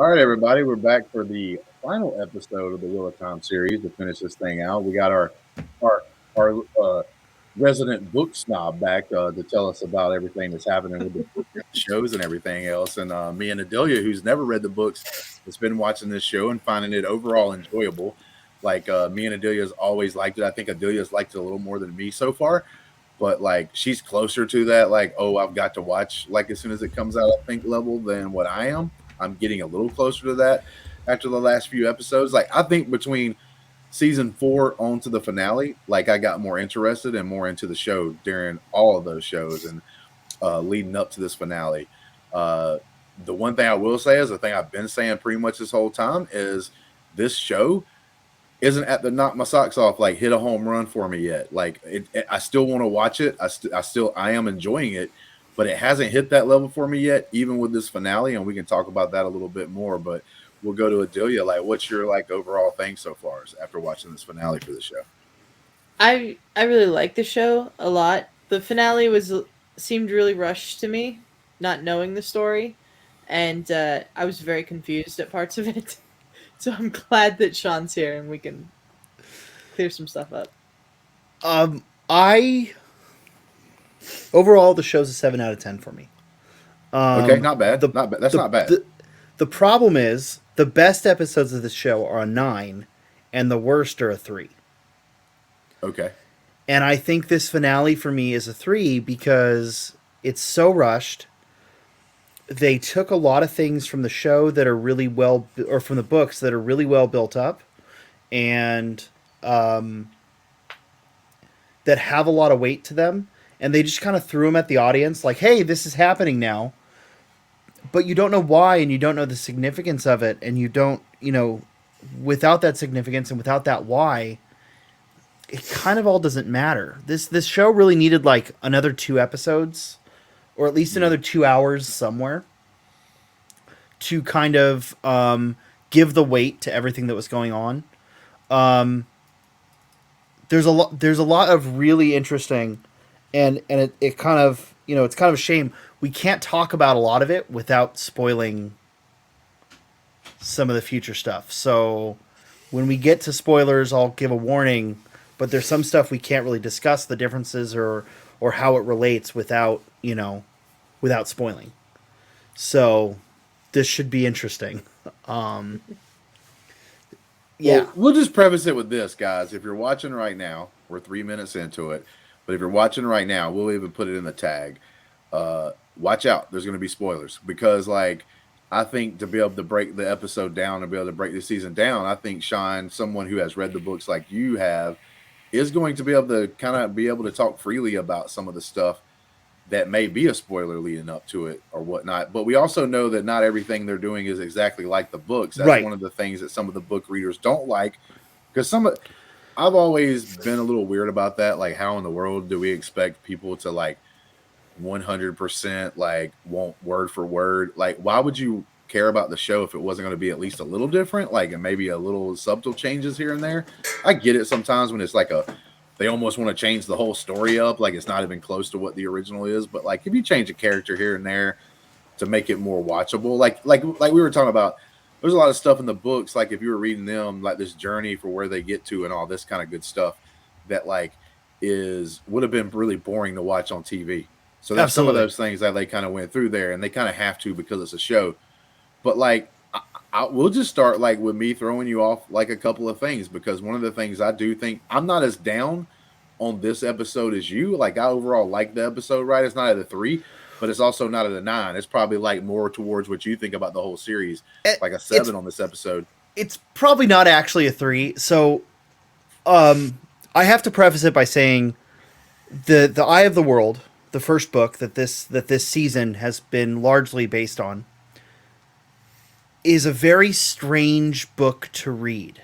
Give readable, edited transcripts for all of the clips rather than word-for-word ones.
All right, everybody, we're back for the final episode of the Wheel of Time series to finish this thing out. We got our resident book snob back to tell us about everything that's happening with the book shows and everything else. And me and Adelia, who's never read the books, has been watching this show and finding it overall enjoyable. Like me and Adelia's always liked it. I think Adelia's liked it a little more than me so far. But like she's closer to that, like, oh, I've got to watch like as soon as it comes out, I think level than what I am. I'm getting a little closer to that after the last few episodes. Like I think between season 4 on to the finale, like I got more interested and more into the show during all of those shows and leading up to this finale. The one thing I will say is the thing I've been saying pretty much this whole time is this show isn't at the knock my socks off, like hit a home run for me yet. Like I still want to watch it. I am enjoying it, but it hasn't hit that level for me yet, even with this finale. And we can talk about that a little bit more. But we'll go to Adelia. Like, what's your like overall thing so far after watching this finale for the show? I really like the show a lot. The finale seemed really rushed to me, not knowing the story, and I was very confused at parts of it. So I'm glad that Sean's here and we can clear some stuff up. I overall the show's a 7 out of 10 for me. Okay, not bad. Not bad. That's not bad. The problem is the best episodes of the show are a 9, and the worst are a 3. Okay. And I think this finale for me is a 3 because it's so rushed. They took a lot of things from the show that are really well, or from the books that are really well built up, and that have a lot of weight to them, and they just kind of threw them at the audience, like, "Hey, this is happening now," but you don't know why, and you don't know the significance of it, and you don't, without that significance and without that why, it kind of all doesn't matter. This show really needed like another 2 episodes, or at least another 2 hours somewhere, to kind of give the weight to everything that was going on. There's a lot of really interesting, and it kind of, it's kind of a shame we can't talk about a lot of it without spoiling some of the future stuff. So when we get to spoilers, I'll give a warning, but there's some stuff we can't really discuss the differences or how it relates without spoiling. So this should be interesting. Yeah. Well, we'll just preface it with this, guys. If you're watching right now, we're 3 minutes into it. But if you're watching right now, we'll even put it in the tag. Watch out. There's going to be spoilers. Because, like, I think to be able to break the episode down and be able to break the season down, I think Sean, someone who has read the books like you have, is going to be able to kind of be able to talk freely about some of the stuff that may be a spoiler leading up to it or whatnot. But we also know that not everything they're doing is exactly like the books. That's right. One of the things that some of the book readers don't like, because I've always been a little weird about that. Like, how in the world do we expect people to like 100% like want word for word? Like, why would you care about the show if it wasn't going to be at least a little different, like, and maybe a little subtle changes here and there? I get it sometimes when it's like they almost want to change the whole story up, like it's not even close to what the original is. But like, if you change a character here and there to make it more watchable, like we were talking about, there's a lot of stuff in the books, like if you were reading them, like this journey for where they get to and all this kind of good stuff that like would have been really boring to watch on TV. So that's Some of those things that they kind of went through there, and they kind of have to because it's a show. But like, we'll just start like with me throwing you off like a couple of things, because one of the things I do think, I'm not as down on this episode as you. Like, I overall like the episode, right? It's not at a 3, but it's also not at a 9. It's probably like more towards what you think about the whole series, like a 7 on this episode. It's probably not actually a 3. So I have to preface it by saying the Eye of the World, the first book that this season has been largely based on, is a very strange book to read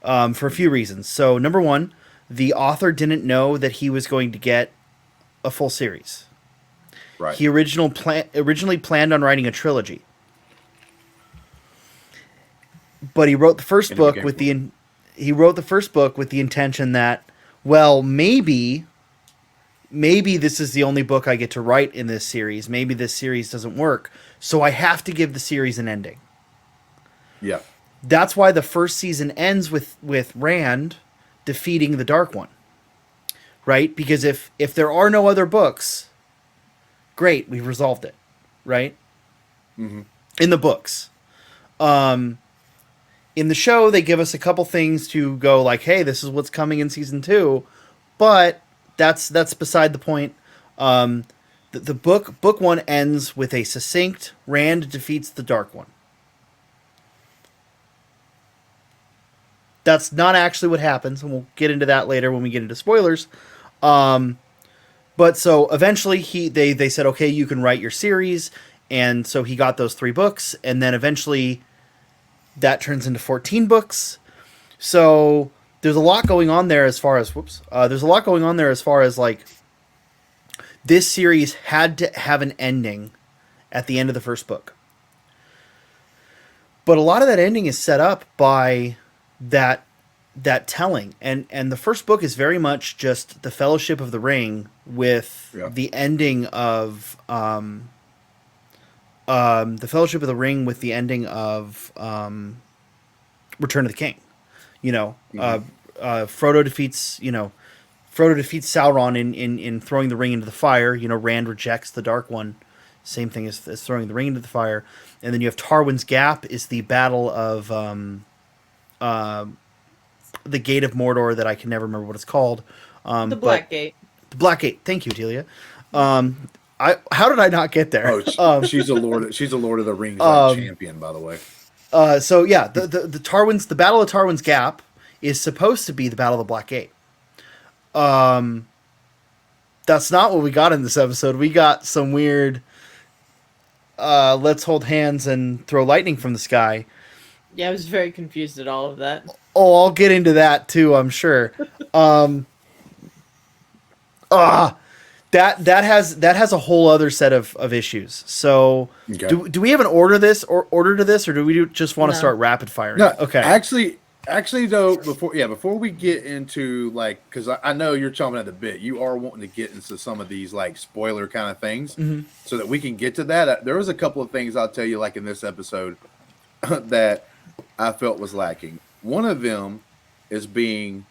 for a few reasons. So, number one, the author didn't know that he was going to get a full series. Right. He originally planned on writing a trilogy, but he wrote the first book with the intention that, well, maybe this is the only book I get to write in this series. Maybe this series doesn't work, so I have to give the series an ending. Yeah. That's why the first season ends with Rand defeating the Dark One, right? Because if there are no other books, great, we've resolved it, right? Mm-hmm. In the books. In the show, they give us a couple things to go like, hey, this is what's coming in season 2, but that's beside the point. The book 1 ends with a succinct Rand defeats the Dark One. That's not actually what happens, and we'll get into that later when we get into spoilers. But so eventually they said, okay, you can write your series, and so he got those 3 books, and then eventually that turns into 14 books. So there's a lot going on there as far as like this series had to have an ending at the end of the first book. But a lot of that ending is set up by that telling, and the first book is very much just the Fellowship of the Ring with the ending of the Fellowship of the Ring with the ending of Return of the King. Frodo defeats Sauron in throwing the ring into the fire. Rand rejects the Dark One. Same thing as throwing the ring into the fire. And then you have Tarwin's Gap is the battle of the Gate of Mordor that I can never remember what it's called. The Black Gate. The Black Gate. Thank you, Delia. How did I not get there? She's a Lord of the Rings champion, by the way. So yeah, the Battle of Tarwin's Gap is supposed to be the Battle of the Black Gate. That's not what we got in this episode. We got some weird let's hold hands and throw lightning from the sky. Yeah, I was very confused at all of that. Oh, I'll get into that too, I'm sure. That has a whole other set of issues. So do we have an order to this, or do we just want to start rapid firing? No, okay. Actually, though, before we get into because I know you're chomping at the bit, you are wanting to get into some of these spoiler kind of things, so that we can get to that. There was a couple of things I'll tell you in this episode that I felt was lacking. One of them is we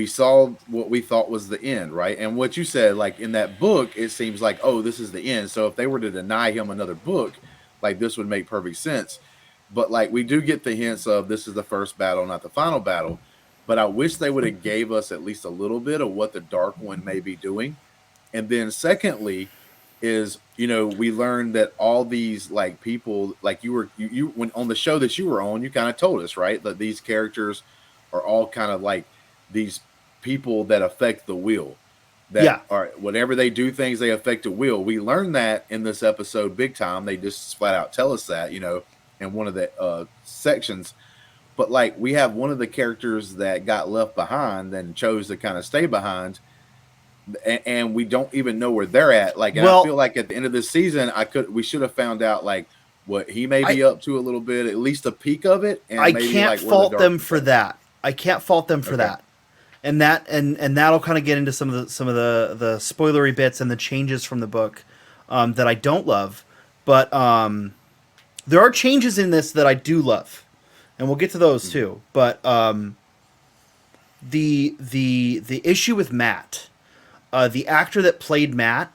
saw what we thought was the end, right? And what you said, in that book, it seems like, oh, this is the end. So if they were to deny him another book, this would make perfect sense. But we do get the hints of this is the first battle, not the final battle. But I wish they would have gave us at least a little bit of what the Dark One may be doing. And then secondly is, we learned that all these people, you when on the show that you were on, you kind of told us, right, that these characters are all kind of these people that affect the will. That are whenever they do things, they affect the will. We learned that in this episode big time. They just flat out tell us that, in one of the sections. But we have one of the characters that got left behind and chose to kind of stay behind, and we don't even know where they're at. I feel at the end of this season, we should have found out what he may be up to a little bit, at least a peek of it. And I can't fault them for that. I can't fault them for that. And that'll kind of get into some of the spoilery bits and the changes from the book that I don't love, but there are changes in this that I do love, and we'll get to those too. But the issue with Matt, the actor that played Matt,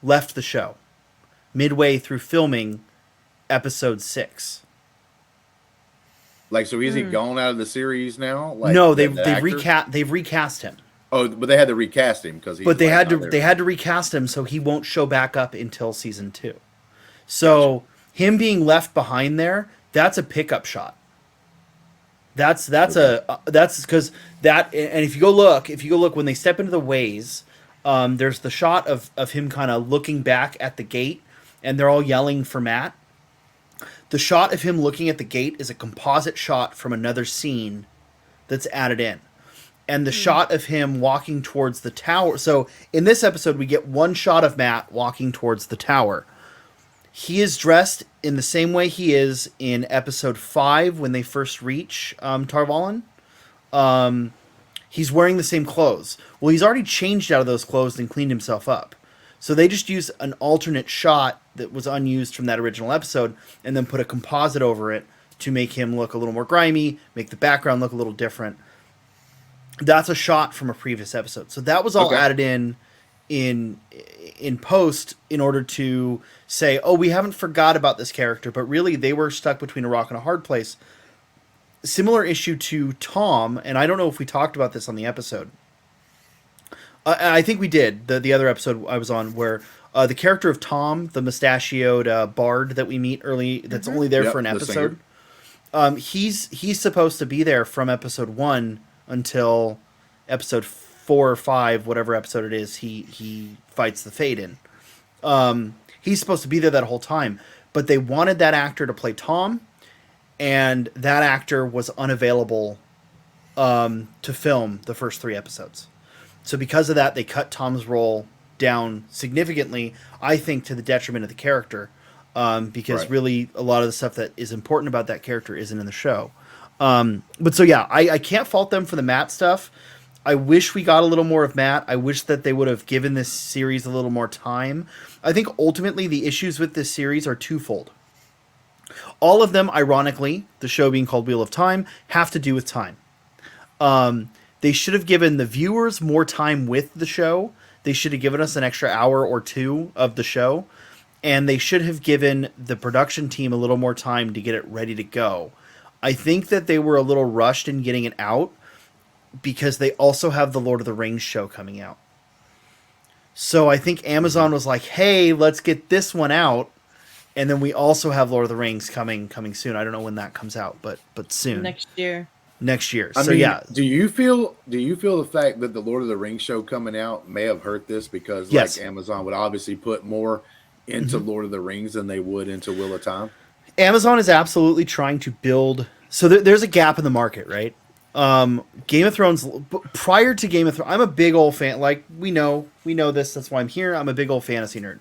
left the show midway through filming episode 6. So is he gone out of the series now? No, they've recast him. Oh, but they had to recast him because they had to recast him so he won't show back up until season 2. So him being left behind there, that's a pickup shot. That's because that, and if you go look when they step into the ways, there's the shot of him kind of looking back at the gate, and they're all yelling for Matt. The shot of him looking at the gate is a composite shot from another scene that's added in. And the shot of him walking towards the tower. So in this episode, we get one shot of Matt walking towards the tower. He is dressed in the same way he is in episode 5 when they first reach Tar Valon. He's wearing the same clothes. Well, he's already changed out of those clothes and cleaned himself up. So they just used an alternate shot that was unused from that original episode and then put a composite over it to make him look a little more grimy, make the background look a little different. That's a shot from a previous episode. So that was all added in post in order to say, oh, we haven't forgot about this character, but really they were stuck between a rock and a hard place. Similar issue to Tom, and I don't know if we talked about this on the episode. I think we did, the other episode I was on, where the character of Tom, the mustachioed bard that we meet early, that's only there for an episode. He's supposed to be there from episode 1 until episode 4 or 5, whatever episode it is, he fights the Fate in. He's supposed to be there that whole time, but they wanted that actor to play Tom, and that actor was unavailable to film the first 3 episodes. So because of that, they cut Tom's role down significantly, I think to the detriment of the character, because really a lot of the stuff that is important about that character isn't in the show. But so yeah, I can't fault them for the Matt stuff. I wish we got a little more of Matt. I wish that they would have given this series a little more time. I think ultimately the issues with this series are twofold. All of them, ironically, the show being called Wheel of Time, have to do with time. They should have given the viewers more time with the show. They should have given us an extra hour or 2 of the show. And they should have given the production team a little more time to get it ready to go. I think that they were a little rushed in getting it out because they also have the Lord of the Rings show coming out. So I think Amazon was like, hey, let's get this one out. And then we also have Lord of the Rings coming soon. I don't know when that comes out, but soon. Next year. I mean, yeah. Do you feel the fact that the Lord of the Rings show coming out may have hurt this because like Amazon would obviously put more into Lord of the Rings than they would into Wheel of Time? Amazon is absolutely trying to build. So there's a gap in the market, right? Game of Thrones, prior to Game of Thrones, I'm a big old fan. Like we know this. That's why I'm here. I'm a big old fantasy nerd.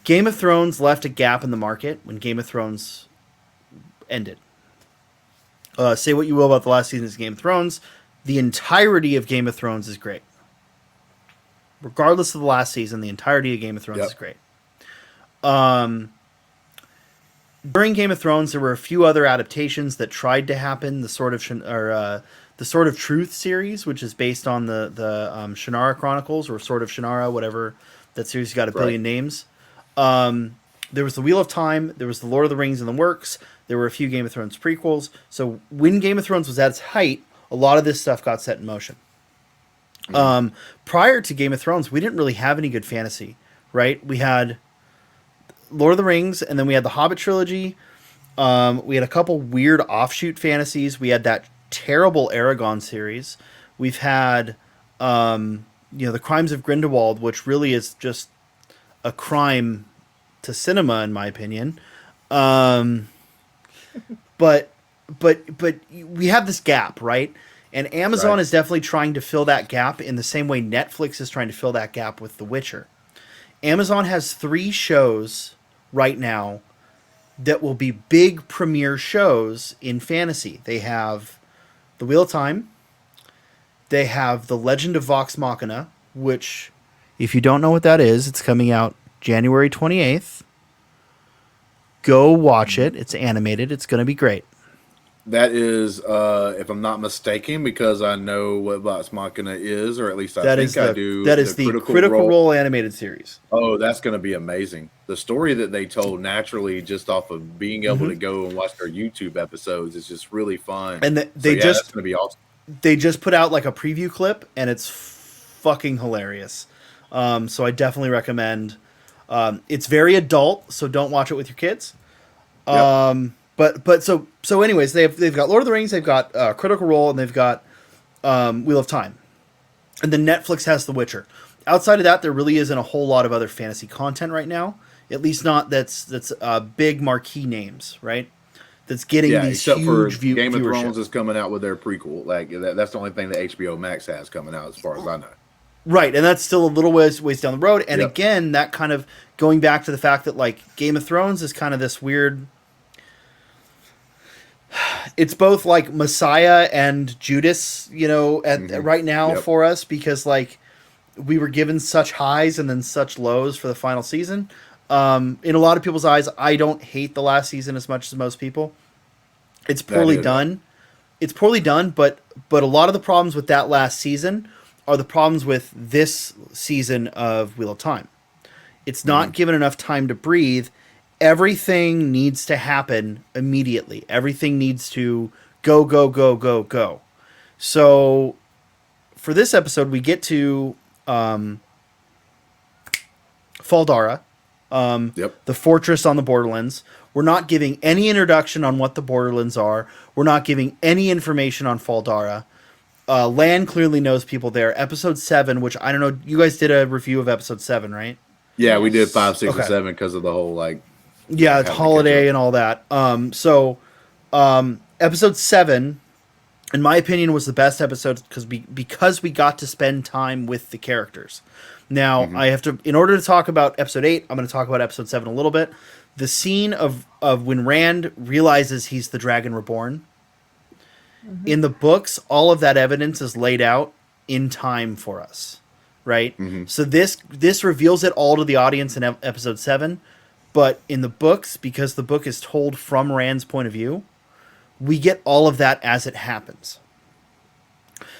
Game of Thrones left a gap in the market when Game of Thrones ended. Say what you will about the last season of Game of Thrones. The entirety of Game of Thrones is great. Regardless of the last season, the entirety of Game of Thrones is great. During Game of Thrones, there were a few other adaptations that tried to happen. The Sword of Truth series, which is based on the Shannara Chronicles or Sword of Shannara, whatever that series got a billion names. There was the Wheel of Time. There was the Lord of the Rings in the works. There were a few Game of Thrones prequels. So when Game of Thrones was at its height, a lot of this stuff got set in motion. Prior to Game of Thrones, we didn't really have any good fantasy, right? We had Lord of the Rings, and then we had the Hobbit trilogy. We had a couple weird offshoot fantasies. We had that terrible Aragon series. We've had, the Crimes of Grindelwald, which really is just a crime to cinema, in my opinion. But we have this gap, right? And Amazon is definitely trying to fill that gap in the same way Netflix is trying to fill that gap with The Witcher. Amazon has 3 shows right now that will be big premiere shows in fantasy. They have The Wheel of Time. They have The Legend of Vox Machina, which, if you don't know what that is, it's coming out January 28th. Go watch it. It's animated. It's going to be great. That is, if I'm not mistaken, because I know what Vox Machina is, or at least I do. That is the Critical Role animated series. Oh, that's going to be amazing. The story that they told naturally just off of being able to go and watch their YouTube episodes is just really fun. And that's going to be awesome. They just put out like a preview clip, and it's fucking hilarious. So I definitely recommend. It's very adult, so don't watch it with your kids. But so anyways, they've got Lord of the Rings, they've got Critical Role, and they've got Wheel of Time, and then Netflix has The Witcher. Outside of that, there really isn't a whole lot of other fantasy content right now. At least not that's big marquee names, right? That's getting these except huge for Game of Thrones is coming out with their prequel. Like that's the only thing that HBO Max has coming out, as far as I know. Right, and that's still a little ways down the road. And again, that kind of going back to the fact that like Game of Thrones is kind of this weird. It's both like Messiah and Judas, right now for us, because like we were given such highs and then such lows for the final season. In a lot of people's eyes, I don't hate the last season as much as most people. It's poorly done. It's poorly done, but a lot of the problems with that last season are the problems with this season of Wheel of Time. It's not given enough time to breathe. Everything needs to happen immediately. Everything needs to go, go, go, go, go. So for this episode, we get to Faldara, the fortress on the Borderlands. We're not giving any introduction on what the Borderlands are. We're not giving any information on Faldara. Lan clearly knows people there. Episode 7, which I don't know, you guys did a review of episode 7, right? Yeah, we did 5, 6, and 7 because of the whole holiday and all that. Episode 7, in my opinion, was the best episode because we got to spend time with the characters. Now, I have to, in order to talk about episode 8, I'm going to talk about episode 7 a little bit. The scene of when Rand realizes he's the Dragon Reborn. In the books, all of that evidence is laid out in time for us, right? So this reveals it all to the audience in episode 7, but in the books, because the book is told from Rand's point of view, we get all of that as it happens.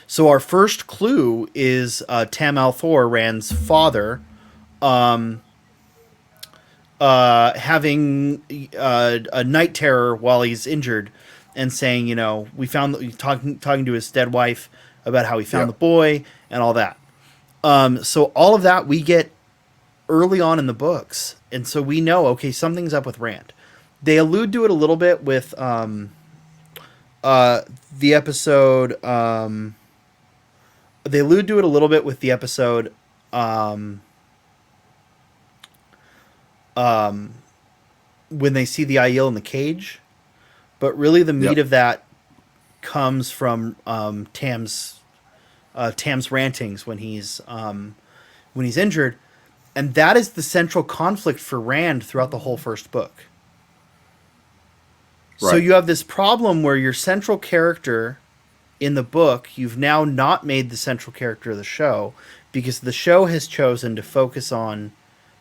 So our first clue is Tam Althor, Rand's father, having a night terror while he's injured, and saying, we found talking to his dead wife about how he found the boy and all that. So all of that we get early on in the books, and so we know, okay, something's up with Rand. They allude to it a little bit with the episode. They allude to it a little bit with the episode. When they see the Aiel in the cage, but really the meat of that comes from Tam's rantings when he's injured, and that is the central conflict for Rand throughout the whole first book. Right. So you have this problem where your central character in the book, you've now not made the central character of the show, because the show has chosen to focus on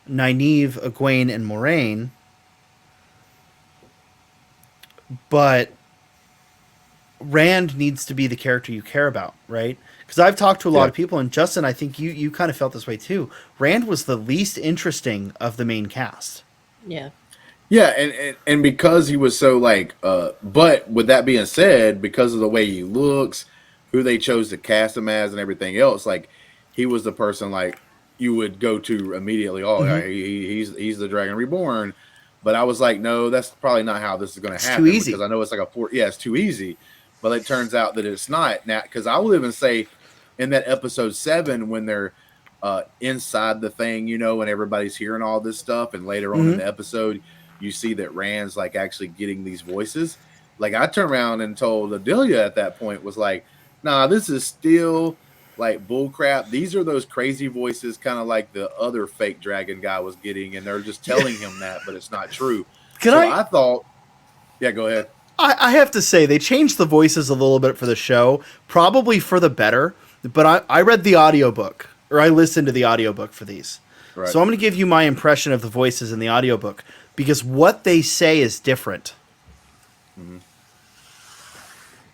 Nynaeve, Egwene, and Moraine. But Rand needs to be the character you care about, right? Because I've talked to a lot of people, and Justin, I think you kind of felt this way too. Rand was the least interesting of the main cast. Yeah. Yeah, and because he was so but with that being said, because of the way he looks, who they chose to cast him as, and everything else, he was the person you would go to immediately. He's the Dragon Reborn. But I was like, no, that's probably not how this is going to happen. Too easy. Because I know it's it's too easy. But it turns out that it's not. Now, because I will even say in that episode 7, when they're inside the thing, and everybody's hearing all this stuff, and later on in the episode, you see that Rand's actually getting these voices. I turned around and told Adelia at that point, was nah, this is still bull crap. These are those crazy voices, kind of like the other fake dragon guy was getting, and they're just telling him that, but it's not true. I thought, go ahead. I have to say, they changed the voices a little bit for the show, probably for the better, but I read the audiobook, or I listened to the audiobook for these. Right. So I'm going to give you my impression of the voices in the audiobook, because what they say is different.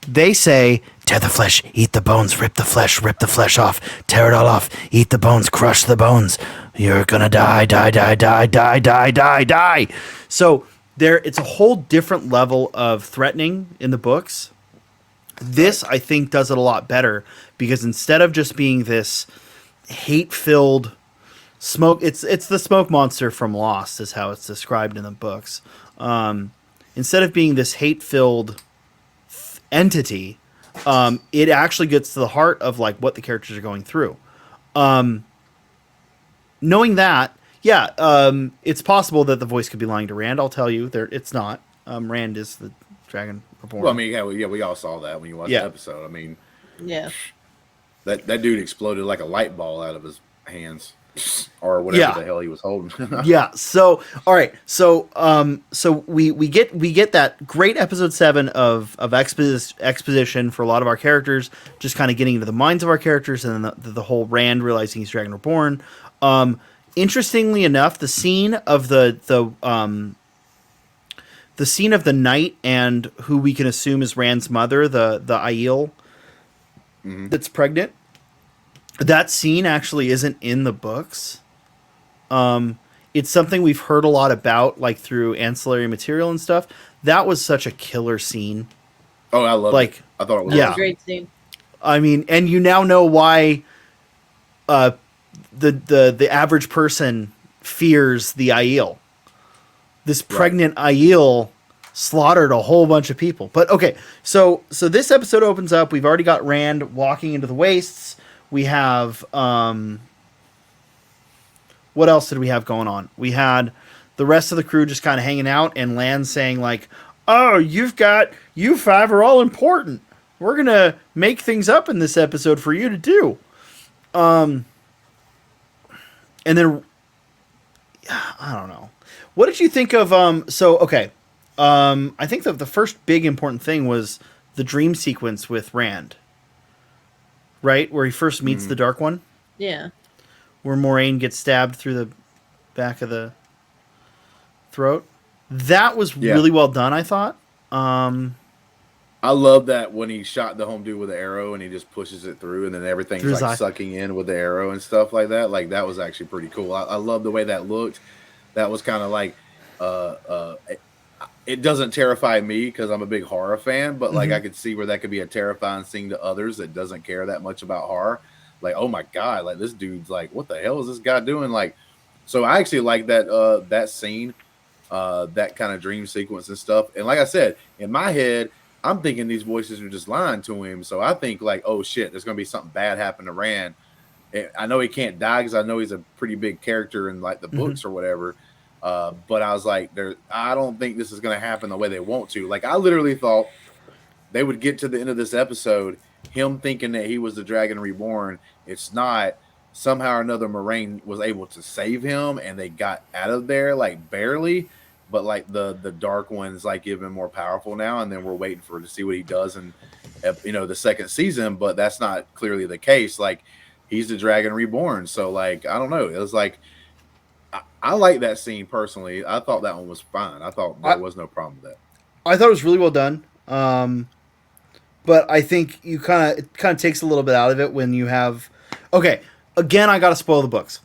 They say, tear the flesh, eat the bones, rip the flesh off, tear it all off, eat the bones, crush the bones. You're gonna die, die, die, die, die, die, die, die. So it's a whole different level of threatening in the books. This, I think, does it a lot better, because instead of just being this hate-filled smoke, it's the smoke monster from Lost is how it's described in the books. Instead of being this hate-filled entity, it actually gets to the heart of what the characters are going through. Knowing that, it's possible that the voice could be lying to Rand. I'll tell you, it's not. Rand is the Dragon Reborn. Well, I mean, we all saw that when you watched the episode. I mean, that dude exploded like a light ball out of his hands. Or whatever the hell he was holding. So all right. So we get that great episode 7 of exposition for a lot of our characters, just kind of getting into the minds of our characters, and then the whole Rand realizing he's Dragon Reborn. Interestingly enough, the scene of the the scene of the knight and who we can assume is Rand's mother, the Aiel that's pregnant. That scene actually isn't in the books. It's something we've heard a lot about, like through ancillary material and stuff. That was such a killer scene. Oh, I love it. I thought it was a great scene. I mean, and you now know why the average person fears the Aiel. This pregnant Aiel slaughtered a whole bunch of people. But okay, so this episode opens up. We've already got Rand walking into the wastes. We have what else did we have going on? We had the rest of the crew just kind of hanging out, and Lan saying like, "Oh, you five are all important. We're gonna make things up in this episode for you to do." And then I don't know. What did you think of I think that the first big important thing was the dream sequence with Rand. Right? Where he first meets the Dark One? Yeah. Where Moiraine gets stabbed through the back of the throat. That was really well done, I thought. I love that when he shot the home dude with the arrow and he just pushes it through and then everything's like sucking in with the arrow and stuff like that. Like, that was actually pretty cool. I love the way that looked. That was kind of like, it doesn't terrify me because I'm a big horror fan, but like I could see where that could be a terrifying scene to others that doesn't care that much about horror. Like, oh my God, like this dude's like, what the hell is this guy doing? Like, so I actually like that, that scene, that kind of dream sequence and stuff. And like I said, in my head, I'm thinking these voices are just lying to him. So I think like, oh shit, there's going to be something bad happen to Rand. And I know he can't die because I know he's a pretty big character in like the books or whatever. But I was like, I don't think this is going to happen the way they want to. Like, I literally thought they would get to the end of this episode, him thinking that he was the Dragon Reborn. It's not. Somehow or another, Moiraine was able to save him, and they got out of there, like, barely. But, like, the Dark One's, like, even more powerful now, and then we're waiting to see what he does in, the second season. But that's not clearly the case. Like, he's the Dragon Reborn. So, like, I don't know. It was like, I like that scene personally. I thought that one was fine. I thought there was no problem with that. I thought it was really well done. But I think it kind of takes a little bit out of it when you have. Okay, again, I got to spoil the books.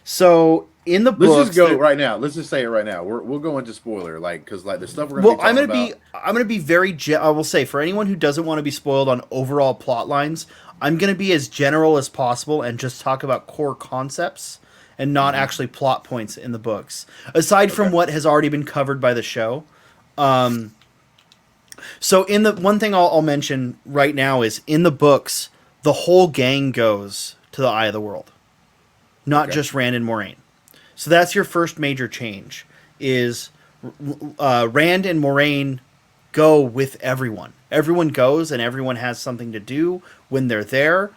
So in the books, let's just go right now. Let's just say it right now. We'll go into spoiler, like, because like the stuff we're going to be talking about. I'm gonna be very. I will say, for anyone who doesn't want to be spoiled on overall plot lines, I'm gonna be as general as possible and just talk about core concepts and not actually plot points in the books, aside from what has already been covered by the show. So in the one thing I'll mention right now is in the books, the whole gang goes to the Eye of the World, not just Rand and Moiraine. So that's your first major change. Is Rand and Moiraine go with everyone. Everyone goes, and everyone has something to do when they're there.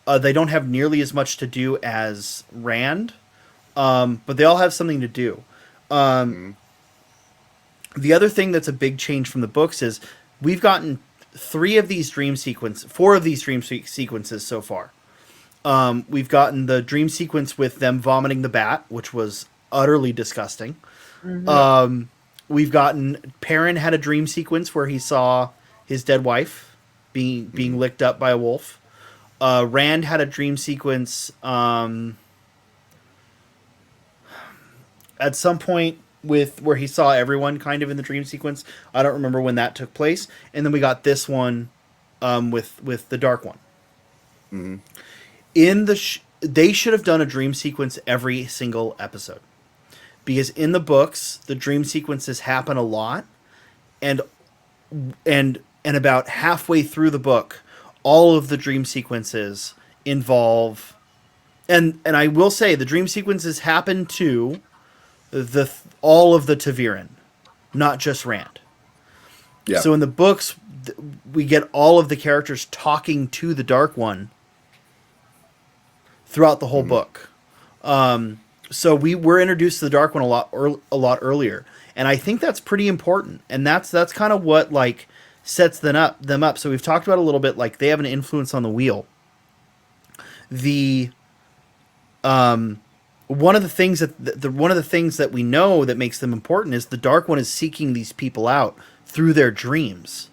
They don't have nearly as much to do as Rand. But they all have something to do. The other thing that's a big change from the books is we've gotten 4 of these dream sequences so far. We've gotten the dream sequence with them vomiting the bat, which was utterly disgusting. We've gotten Perrin had a dream sequence where he saw his dead wife being licked up by a wolf. Rand had a dream sequence at some point with where he saw everyone kind of in the dream sequence. I don't remember when that took place. And then we got this one with the Dark One. In they should have done a dream sequence every single episode, because in the books the dream sequences happen a lot, and about halfway through the book, all of the dream sequences involve, and I will say the dream sequences happen to all of the Taviran, not just Rand. Yeah. So in the books, we get all of the characters talking to the Dark One throughout the whole book. So we were introduced to the Dark One a lot earlier, and I think that's pretty important. And that's kind of what like sets them up. So we've talked about a little bit, like they have an influence on the wheel. one of the things that we know that makes them important is the Dark One is seeking these people out through their dreams.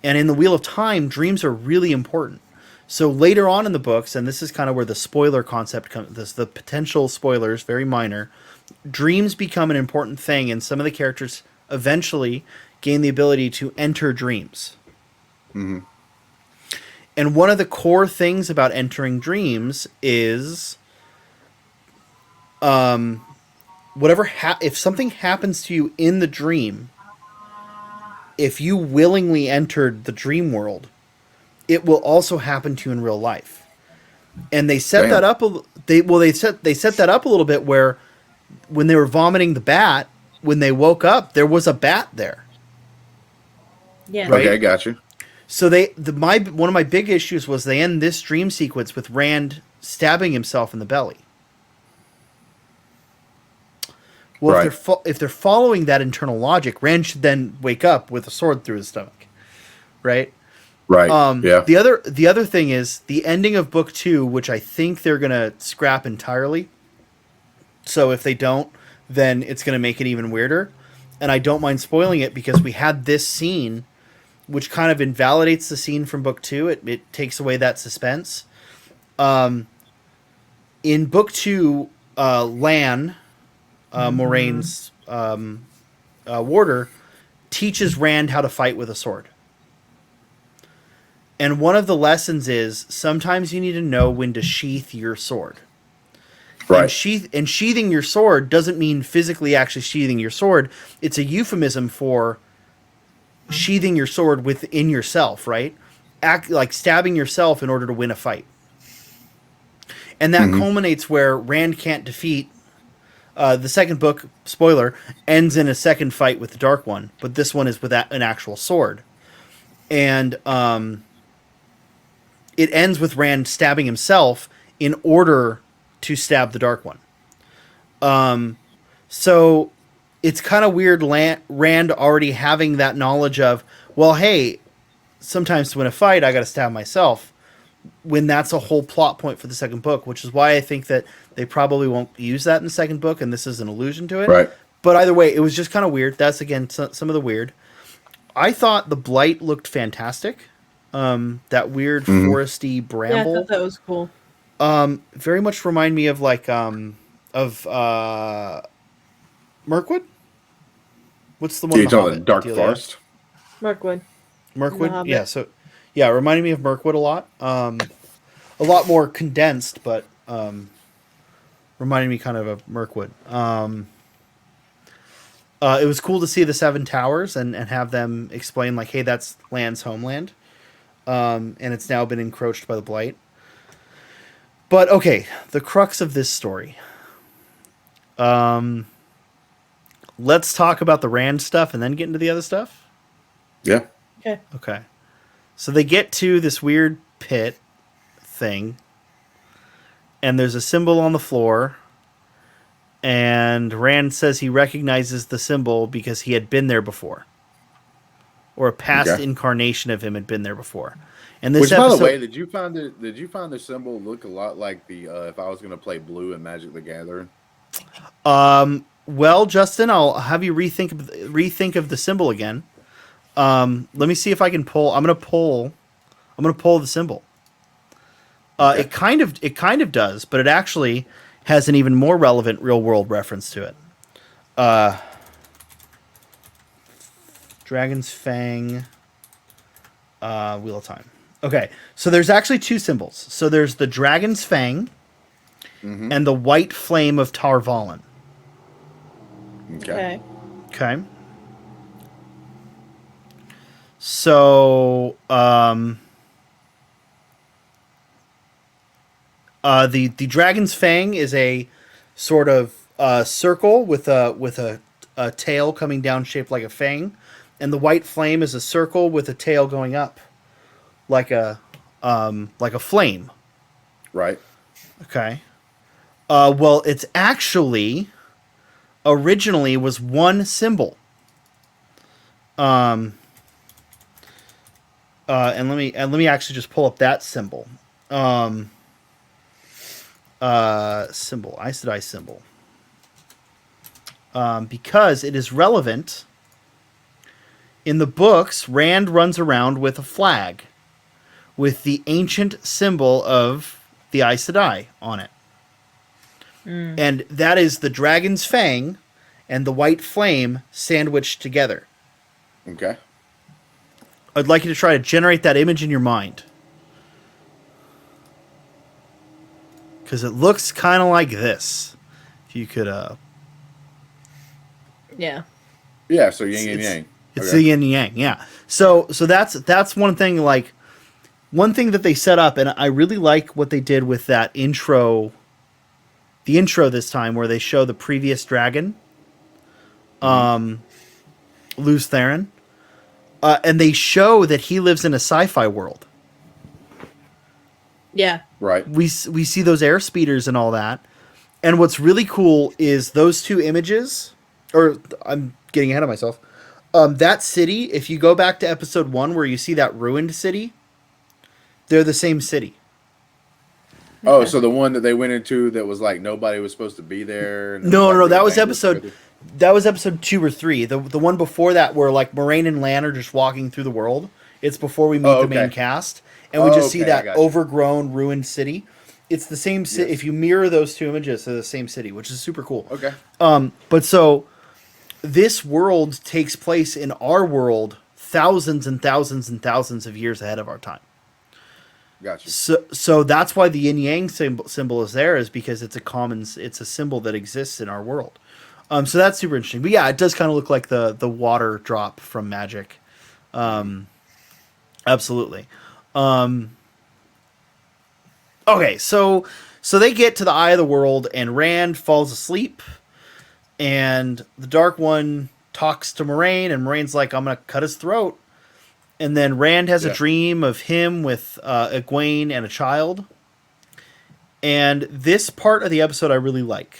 And in the Wheel of Time, dreams are really important. So later on in the books, and this is kind of where the spoiler concept comes, the potential spoilers, very minor, dreams become an important thing, and some of the characters eventually gain the ability to enter dreams. Mm-hmm. And one of the core things about entering dreams is, if something happens to you in the dream, if you willingly entered the dream world, it will also happen to you in real life. And they set that up. They set that up a little bit where, when they were vomiting the bat, when they woke up, there was a bat there. Yeah. Right? Okay, gotcha. So one of my big issues was they end this dream sequence with Rand stabbing himself in the belly. Well, Right. if they're following that internal logic, Rand should then wake up with a sword through his stomach, right? Right. Yeah. The other thing is the ending of book 2, which I think they're gonna scrap entirely. So if they don't, then it's gonna make it even weirder. And I don't mind spoiling it because we had this scene, which kind of invalidates the scene from book 2. It takes away that suspense. In book 2, Lan, Moraine's warder, teaches Rand how to fight with a sword. And one of the lessons is sometimes you need to know when to sheath your sword. Right. And sheathing your sword doesn't mean physically actually sheathing your sword. It's a euphemism for sheathing your sword within yourself, right? Act like stabbing yourself in order to win a fight. And that culminates where Rand can't defeat. The second book, spoiler, ends in a second fight with the Dark One, but this one is with an actual sword. And it ends with Rand stabbing himself in order to stab the Dark One. So it's kind of weird Rand already having that knowledge of, well, hey, sometimes to win a fight, I got to stab myself, when that's a whole plot point for the second book, which is why I think that they probably won't use that in the second book, and this is an allusion to it. Right. But either way, it was just kind of weird. That's, again, some of the weird. I thought the blight looked fantastic. That weird foresty bramble. Yeah, I thought that was cool. Very much remind me of Mirkwood. What's the one? You're talking Hobbit, about Dark Adelia? Forest? Mirkwood. Mirkwood. Yeah. So, yeah, it reminded me of Mirkwood a lot. A lot more condensed, but reminded me kind of Mirkwood. It was cool to see the Seven Towers and have them explain, like, hey, that's Lan's homeland. And it's now been encroached by the Blight. But, okay, the crux of this story. Let's talk about the Rand stuff and then get into the other stuff. Yeah. Okay. Okay. So they get to this weird pit thing, and there's a symbol on the floor, and Rand says he recognizes the symbol because he had been there before, or a past incarnation of him had been there before. And this Which, episode, by the way, did you find the symbol look a lot like the if I was going to play Blue in Magic the Gathering? well, Justin, I'll have you rethink of the symbol again. Let me see if I can pull. I'm gonna pull the symbol. Okay. It kind of does, but it actually has an even more relevant real world reference to it. Dragon's Fang, Wheel of Time. Okay, so there's actually two symbols. So there's the Dragon's Fang and the White Flame of Tar-Valon. Okay. Okay. So, the Dragon's Fang is a sort of circle with a tail coming down shaped like a fang, and the White Flame is a circle with a tail going up, like a flame. Right. Okay. Well, it's actually originally was one symbol. And let me actually just pull up that symbol. symbol, Aes Sedai symbol, because it is relevant. In the books, Rand runs around with a flag with the ancient symbol of the Aes Sedai on it. And that is the dragon's fang and the white flame sandwiched together. Okay. I'd like you to try to generate that image in your mind. Because it looks kind of like this. If you could... Yeah. Yeah, so yin and yang. It's the yin and yang, yeah. So that's one thing, like... One thing that they set up, and I really like what they did with that intro... The intro this time, where they show the previous dragon. Luz Theron. And they show that he lives in a sci-fi world. Yeah. Right. We see those air speeders and all that. And what's really cool is those two images, or I'm getting ahead of myself. That city, if you go back to episode 1 where you see that ruined city, they're the same city. Oh, so the one that they went into that was like nobody was supposed to be there. No, that was episode 2 or 3. The one before that where like Moraine and Lan are just walking through the world. It's before we meet the main cast. And we just see that overgrown, ruined city. It's the same city. Yes. If you mirror those two images, they're the same city, which is super cool. Okay. But so this world takes place in our world thousands and thousands and thousands of years ahead of our time. Gotcha. So that's why the yin yang symbol is there, is because it's a symbol that exists in our world. So that's super interesting. But yeah, it does kind of look like the water drop from Magic. Absolutely. Okay, so they get to the Eye of the World, and Rand falls asleep, and the Dark One talks to Moraine, and Moraine's like, I'm going to cut his throat. And then Rand has a dream of him with Egwene and a child. And this part of the episode I really like.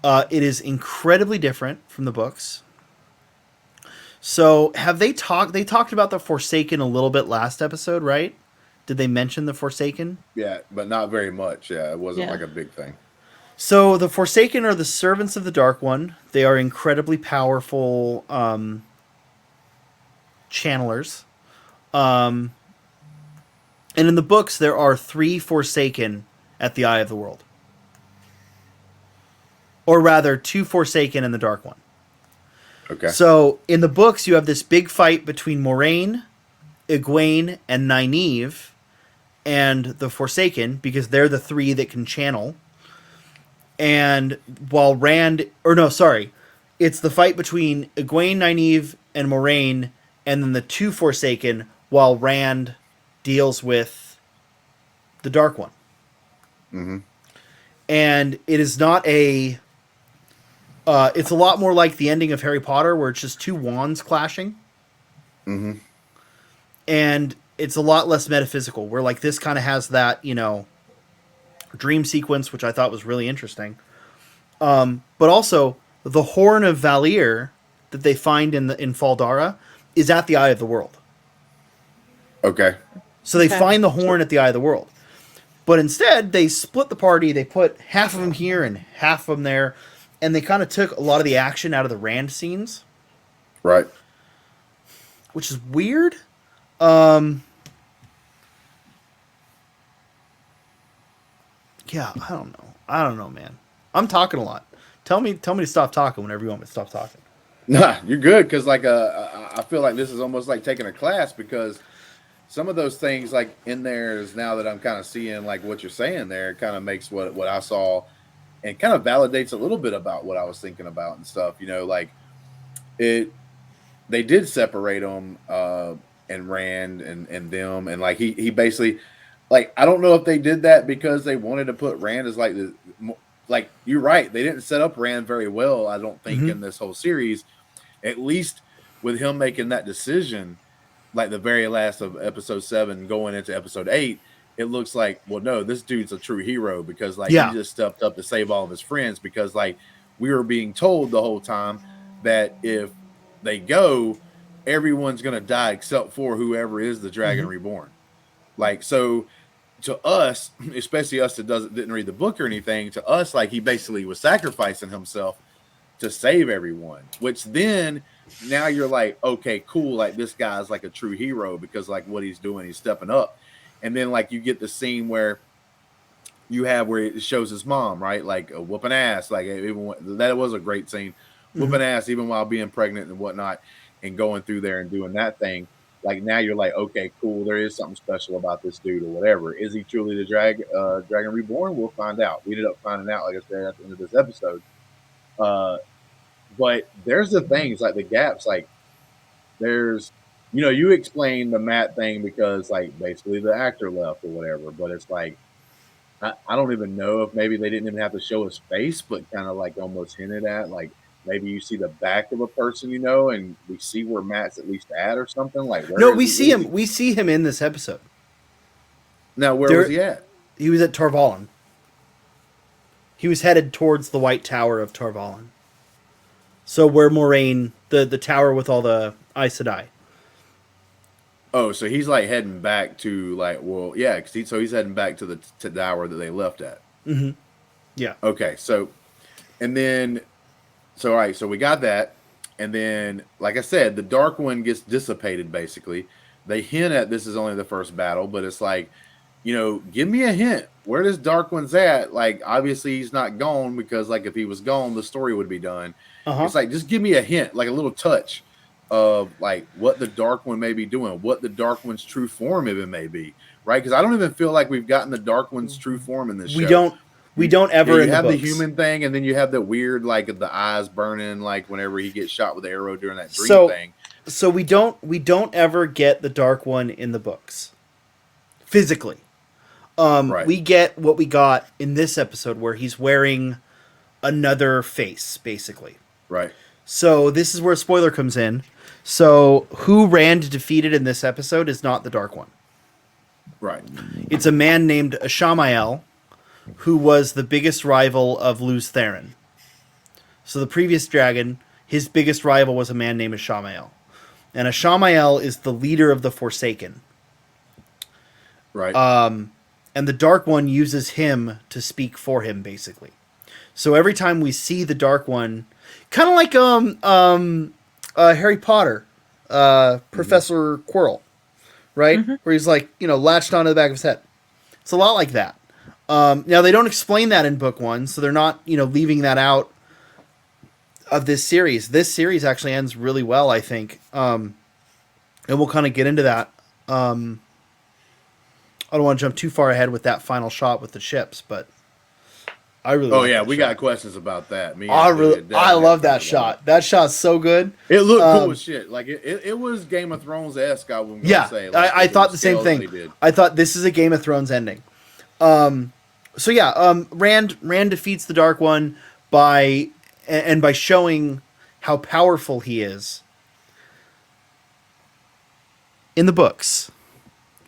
It is incredibly different from the books. So they talked about the Forsaken a little bit last episode, right? Did they mention the Forsaken? Yeah, but not very much. Yeah, it wasn't like a big thing. So the Forsaken are the servants of the Dark One. They are incredibly powerful channelers. And in the books, there are 3 Forsaken at the Eye of the World. Or rather, 2 Forsaken and the Dark One. Okay. So in the books, you have this big fight between Moraine, Egwene, and Nynaeve, and the Forsaken, because they're the 3 that can channel. And while it's the fight between Egwene, Nynaeve, and Moraine, and then the 2 Forsaken, while Rand deals with the Dark One. Mm-hmm. And it is not a... it's a lot more like the ending of Harry Potter, where it's just 2 wands clashing. Mm-hmm. And it's a lot less metaphysical, where like this kind of has that, dream sequence, which I thought was really interesting. But also, the Horn of Valir that they find in Fal Dara is at the Eye of the World. Okay. So they find the horn at the Eye of the World. But instead, they split the party. They put half of them here and half of them there. And they kind of took a lot of the action out of the Rand scenes. Right. Which is weird. Yeah, I don't know, man. I'm talking a lot. Tell me to stop talking whenever you want me to stop talking. Nah, you're good, because like I feel like this is almost like taking a class, because some of those things like in there is, now that I'm kind of seeing like what you're saying there, it kind of makes what I saw, and kind of validates a little bit about what I was thinking about and stuff. Like they did separate them and Rand and them, and like he basically, like, I don't know if they did that because they wanted to put Rand as like the, like, you're right, they didn't set up Rand very well, I don't think, in this whole series. At least with him making that decision, like the very last of episode 7 going into episode 8, it looks like, well, no, this dude's a true hero, because like he just stepped up to save all of his friends, because like we were being told the whole time that if they go, everyone's gonna die except for whoever is the Dragon Reborn. Like, so to us, especially us that didn't read the book or anything, to us, like, he basically was sacrificing himself to save everyone, which then now you're like, okay, cool, like this guy's like a true hero because like what he's doing, he's stepping up. And then like you get the scene where it shows his mom, right, like whooping ass, like even that was a great scene, whooping ass even while being pregnant and whatnot, and going through there and doing that thing. Like now you're like, okay, cool, there is something special about this dude or whatever. Is he truly the Dragon Reborn? We'll find out. We ended up finding out, like I said, at the end of this episode. But there's the things like the gaps, like there's, you explain the Matt thing because like basically the actor left or whatever, but it's like, I don't even know if maybe they didn't even have to show his face, but kind of like almost hinted at, like maybe you see the back of a person, and we see where Matt's at least at or something. Like, no, we see him. We see him in this episode. Now, where was he at? He was at Tarvalon. He was headed towards the White Tower of Tarvalon. So where Moraine, the tower with all the Aes Sedai. Oh, so he's like heading back to like, well, yeah, because he's heading back to the tower that they left at. Mm-hmm. Yeah. Okay, so, and then, so all right, so we got that, and then, like I said, the Dark One gets dissipated. Basically, they hint at this is only the first battle, but it's like, give me a hint where this Dark One's at. Like, obviously he's not gone because, like, if he was gone, the story would be done. It's like, just give me a hint, like a little touch of like what the Dark One may be doing, what the Dark One's true form even may be, right? Because I don't even feel like we've gotten the Dark One's true form in this show. We don't ever. You in have the the human thing, and then you have the weird, like the eyes burning, like whenever he gets shot with the arrow during that dream thing. So we don't ever get the Dark One in the books physically. Right. We get what we got in this episode where he's wearing another face, basically. Right. So this is where spoiler comes in. So who Rand defeated in this episode is not the Dark One. Right. It's a man named Ashamael, who was the biggest rival of Luz Theron. So the previous dragon, his biggest rival was a man named Ashamael. And Ashamael is the leader of the Forsaken. Right. And the Dark One uses him to speak for him, basically. So every time we see the Dark One, kind of like Harry Potter, Professor Quirrell, right? Mm-hmm. Where he's like, latched onto the back of his head. It's a lot like that. Now they don't explain that in book one, so they're not, leaving that out of this series. This series actually ends really well, I think. And we'll kind of get into that. I don't want to jump too far ahead with that final shot with the ships, but I really. Oh yeah, we got questions about that. I love that shot. That shot's so good. It looked cool as shit. Like it was Game of Thrones-esque. I would say. Like, I thought the same thing. I thought this is a Game of Thrones ending. So yeah, Rand defeats the Dark One by showing how powerful he is in the books.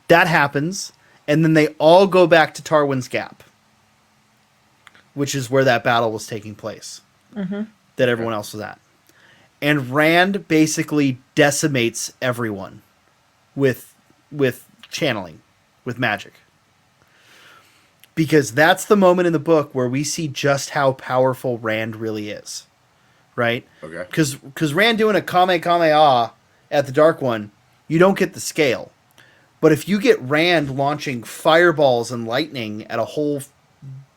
That happens, and then they all go back to Tarwin's Gap, which is where that battle was taking place, that everyone else was at. And Rand basically decimates everyone with channeling, with magic. Because that's the moment in the book where we see just how powerful Rand really is, right? Okay. Because Rand doing a Kamehameha at the Dark One, you don't get the scale. But if you get Rand launching fireballs and lightning at a whole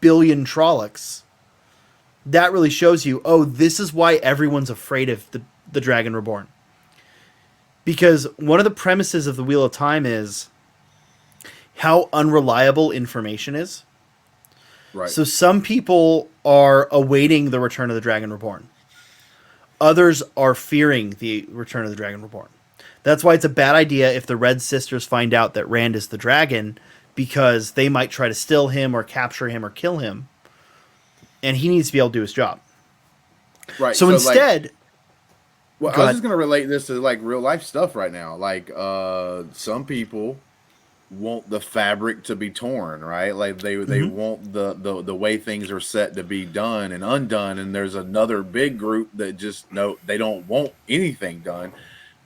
billion Trollocs, that really shows you, this is why everyone's afraid of the Dragon Reborn. Because one of the premises of the Wheel of Time is how unreliable information is. Right. So some people are awaiting the return of the Dragon Reborn. Others are fearing the return of the Dragon Reborn. That's why it's a bad idea if the Red Sisters find out that Rand is the dragon, because they might try to still him or capture him or kill him. And he needs to be able to do his job. Right. So instead... I was just going to relate this to like real life stuff right now. Like some people want the fabric to be torn, right? Like they want the way things are set to be done and undone. And there's another big group that just they don't want anything done.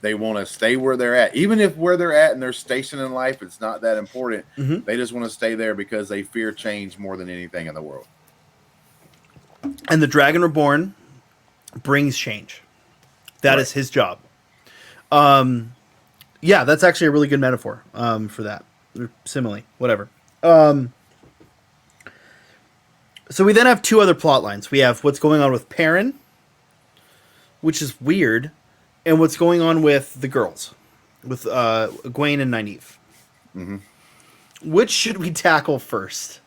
They want to stay where they're at, even if where they're at and their station in life, it's not that important. Mm-hmm. They just want to stay there because they fear change more than anything in the world. And the Dragon Reborn brings change. That is his job. Yeah, that's actually a really good metaphor for that. Or simile, whatever. So we then have two other plot lines. We have what's going on with Perrin, which is weird, and what's going on with the girls, with Egwene and Nynaeve. Mm-hmm. Which should we tackle first?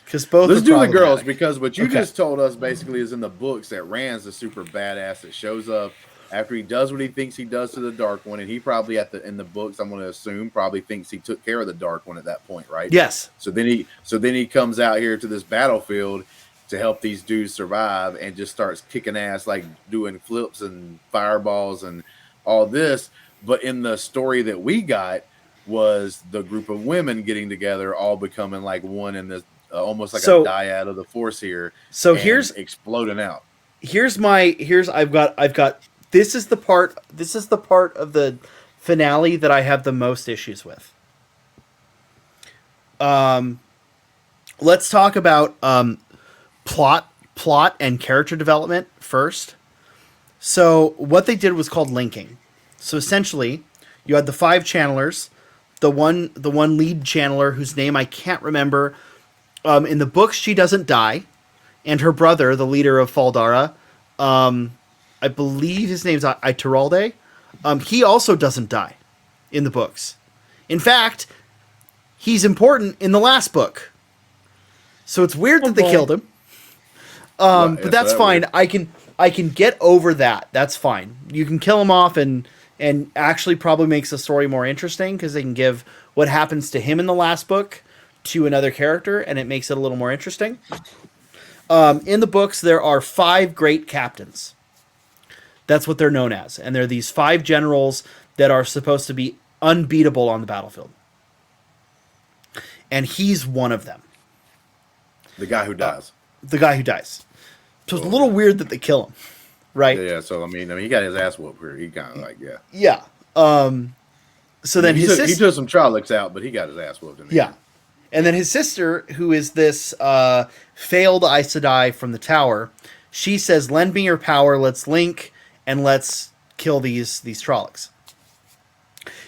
Because both. Let's are do the girls, problematic. because what you just told us basically is in the books that Rand's the super badass that shows up after he does what he thinks he does to the Dark One, and he probably in the books, I'm going to assume, probably thinks he took care of the Dark One at that point, right? Yes. So then he comes out here to this battlefield to help these dudes survive and just starts kicking ass, like doing flips and fireballs and all this. But in the story that we got was the group of women getting together, all becoming like one in this almost like a dyad of the Force here. So and here's exploding out. I've got this is the part of the finale that I have the most issues with. Let's talk about plot and character development first. So what they did was called linking. So essentially, you had the 5 channelers, the one lead channeler whose name I can't remember. In the books, she doesn't die, and her brother, the leader of Faldara, I believe his name's Ituralde, he also doesn't die in the books. In fact, he's important in the last book. So it's weird that they killed him. But that's fine. Weird. I can get over that. That's fine. You can kill him off and actually probably makes the story more interesting because they can give what happens to him in the last book to another character, and it makes it a little more interesting. In the books, there are 5 great captains. That's what they're known as. And they're these 5 generals that are supposed to be unbeatable on the battlefield. And he's one of them. The guy who dies. The guy who dies. So it's a little weird that they kill him, right? Yeah. So I mean, he got his ass whooped here. He kind of like, yeah. Yeah. So then his sister, he took some Trollocs out, but he got his ass whooped. Yeah. And then his sister, who is this failed Aes Sedai from the tower, she says, "Lend me your power. Let's link and let's kill these Trollocs."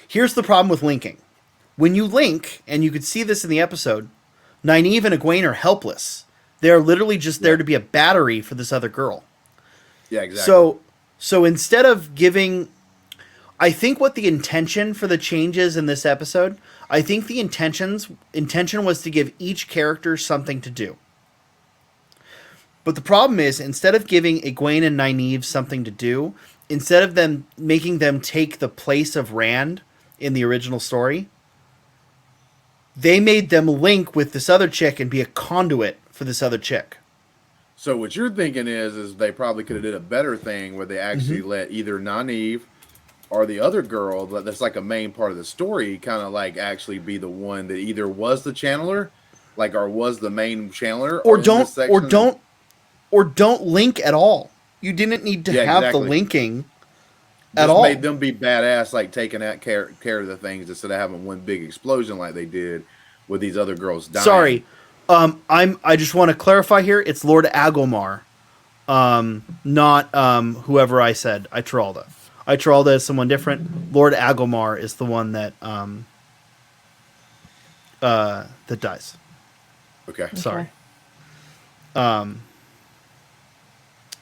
Here's the problem with linking. When you link, and you could see this in the episode, Nynaeve and Egwene are helpless. They're literally just there to be a battery for this other girl. Yeah, exactly. So instead of giving... I think what the intention for the changes in this episode, I think the intention was to give each character something to do. But the problem is, instead of giving Egwene and Nynaeve something to do, instead of them making them take the place of Rand in the original story, they made them link with this other chick and be a conduit for this other chick. So what you're thinking is they probably could have did a better thing where they actually let either Nynaeve or the other girl that's like a main part of the story kind of like actually be the one that either was the channeler, like, or was the main channeler, or don't link at all. You didn't need to have the linking at all. Made them be badass, like taking that care of the things instead of having one big explosion like they did with these other girls dying. Sorry. I just want to clarify here. It's Lord Agomar, not whoever I said. Ituralde. Ituralde is someone different. Lord Agomar is the one that that dies. Okay. Sorry.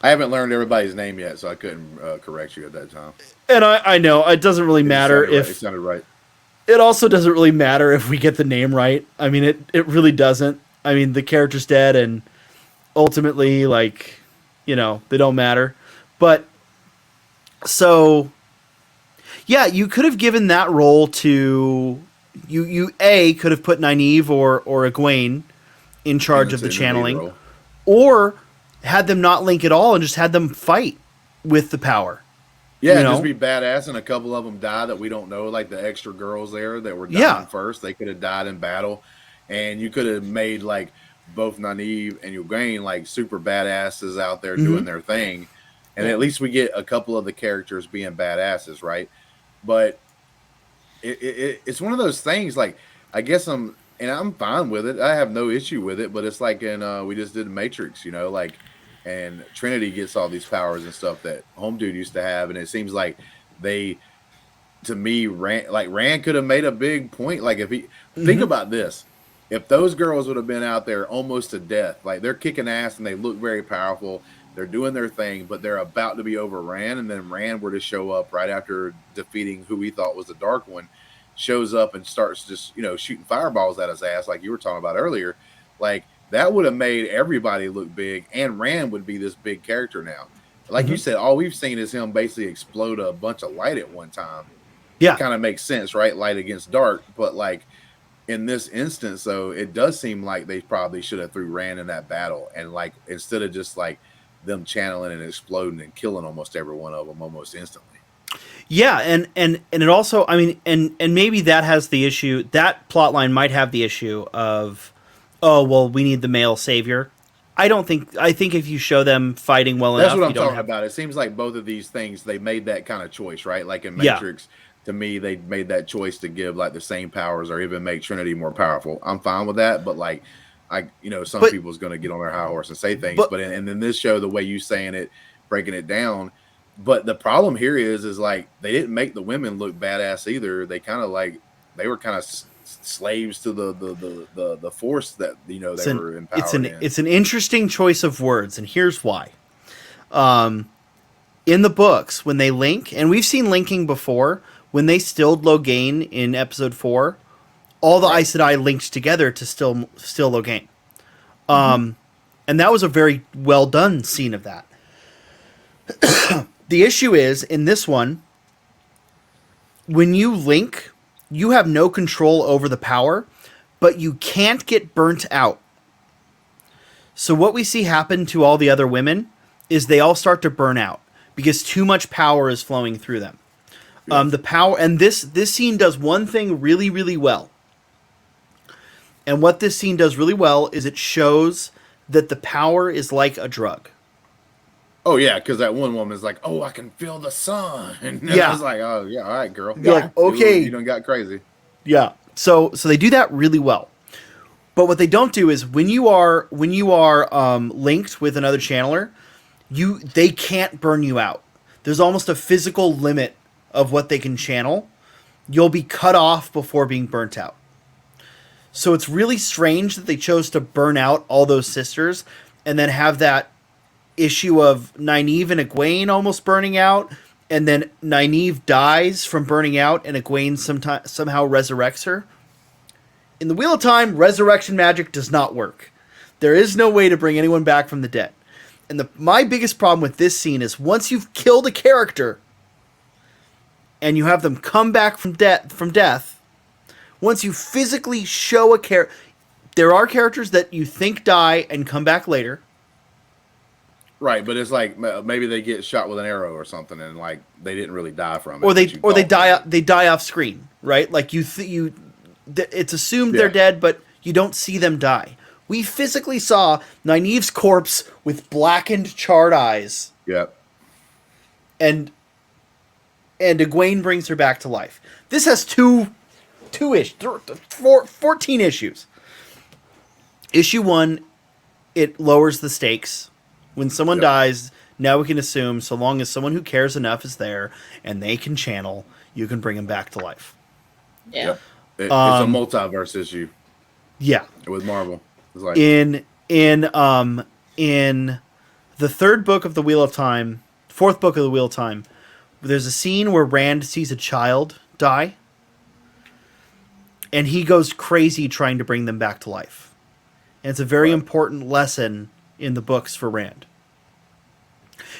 I haven't learned everybody's name yet, so I couldn't correct you at that time. And I know it doesn't really matter if it sounded right. It also doesn't really matter if we get the name right. I mean, it really doesn't. I mean, the character's dead, and ultimately, like, you know, they don't matter. But so, yeah, you could have given that role to you. Could have put Nynaeve or Egwene in charge of the channeling, or had them not link at all and just had them fight with the power. Yeah, just be badass, and a couple of them die that we don't know, like the extra girls there that were dying first. They could have died in battle, and you could have made like both Nynaeve and Egwene like super badasses out there doing their thing, and at least we get a couple of the characters being badasses, right? but it's one of those things. Like, I guess I'm fine with it. I have no issue with it. But it's like we just did the Matrix, like, and Trinity gets all these powers and stuff that Home Dude used to have, and it seems like they, to me, Rand could have made a big point. Like, if he think about this, if those girls would have been out there almost to death, like they're kicking ass and they look very powerful, they're doing their thing, but they're about to be overran, and then Rand were to show up right after defeating who we thought was the Dark One, shows up and starts just shooting fireballs at his ass like you were talking about earlier, like that would have made everybody look big, and Rand would be this big character now. Like you said, all we've seen is him basically explode a bunch of light at one time. Yeah, kind of makes sense, right? Light against dark, but like in this instance, though, it does seem like they probably should have threw Rand in that battle, and like instead of just like them channeling and exploding and killing almost every one of them almost instantly. Yeah, and it also, I mean, and maybe that has the issue. That plot line might have the issue of, oh well, we need the male savior. I think if you show them fighting well enough, that's what I'm talking about. It seems like both of these things, they made that kind of choice, right? Like in Matrix. Yeah. To me, they made that choice to give like the same powers or even make Trinity more powerful. I'm fine with that, but like, some people's going to get on their high horse and say things. But in this show, the way you saying it, breaking it down. But the problem here is like they didn't make the women look badass either. They kind of like they were kind of slaves to the force that they were empowered. It's an interesting choice of words, and here's why. In the books, when they link, and we've seen linking before. When they stilled Logain in episode 4, all the Aes Sedai linked together to still Logain. And that was a very well done scene of that. The issue is, in this one, when you link, you have no control over the power, but you can't get burnt out. So what we see happen to all the other women is they all start to burn out because too much power is flowing through them. The power, and this scene does one thing really, really well. And what this scene does really well is it shows that the power is like a drug. Oh yeah, because that one woman's like, "Oh, I can feel the sun." And I was like, "Oh yeah, all right, girl." You're like, okay, you done got crazy. Yeah. So they do that really well. But what they don't do is when you are linked with another channeler, they can't burn you out. There's almost a physical limit of what they can channel. You'll be cut off before being burnt out. So it's really strange that they chose to burn out all those sisters and then have that issue of Nynaeve and Egwene almost burning out, and then Nynaeve dies from burning out and Egwene somehow resurrects her. In the Wheel of Time, resurrection magic does not work. There is no way to bring anyone back from the dead. And my biggest problem with this scene is once you've killed a character and you have them come back from death, once you physically show a character, there are characters that you think die and come back later. Right, but it's like maybe they get shot with an arrow or something, and like they didn't really die from it, or they die off screen, right? Like it's assumed they're dead, but you don't see them die. We physically saw Nynaeve's corpse with blackened, charred eyes. Yep. And Egwene brings her back to life. This has 14 issues. Issue 1, it lowers the stakes. When someone dies, now we can assume so long as someone who cares enough is there and they can channel, you can bring them back to life. Yeah. Yep. It's a multiverse issue. Yeah. With Marvel. It's like in the third book of the Wheel of Time, fourth book of the Wheel of Time, there's a scene where Rand sees a child die, and he goes crazy trying to bring them back to life. And it's a very important lesson in the books for Rand.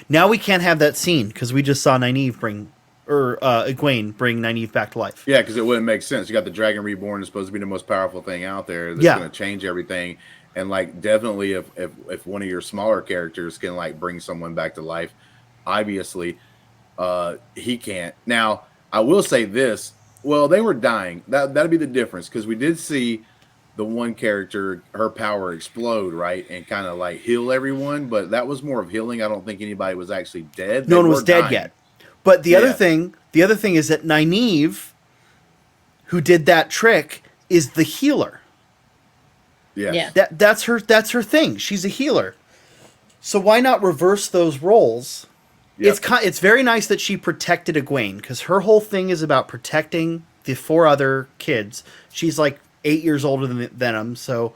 Now we can't have that scene because we just saw Egwene bring Nynaeve back to life. Yeah, because it wouldn't make sense. You got the Dragon Reborn, is supposed to be the most powerful thing out there. That's going to change everything. And like definitely, if one of your smaller characters can like bring someone back to life, obviously, he can't. Now I will say this: well, they were dying. That'd be the difference because we did see the one character, her power explode, right, and kind of like heal everyone. But that was more of healing. I don't think anybody was actually dead. No one was dead yet. But the other thing is that Nynaeve, who did that trick, is the healer. Yeah. That's her thing. She's a healer. So why not reverse those roles? Yep. It's very nice that she protected Egwene, because her whole thing is about protecting the 4 other kids. She's like 8 years older than them, so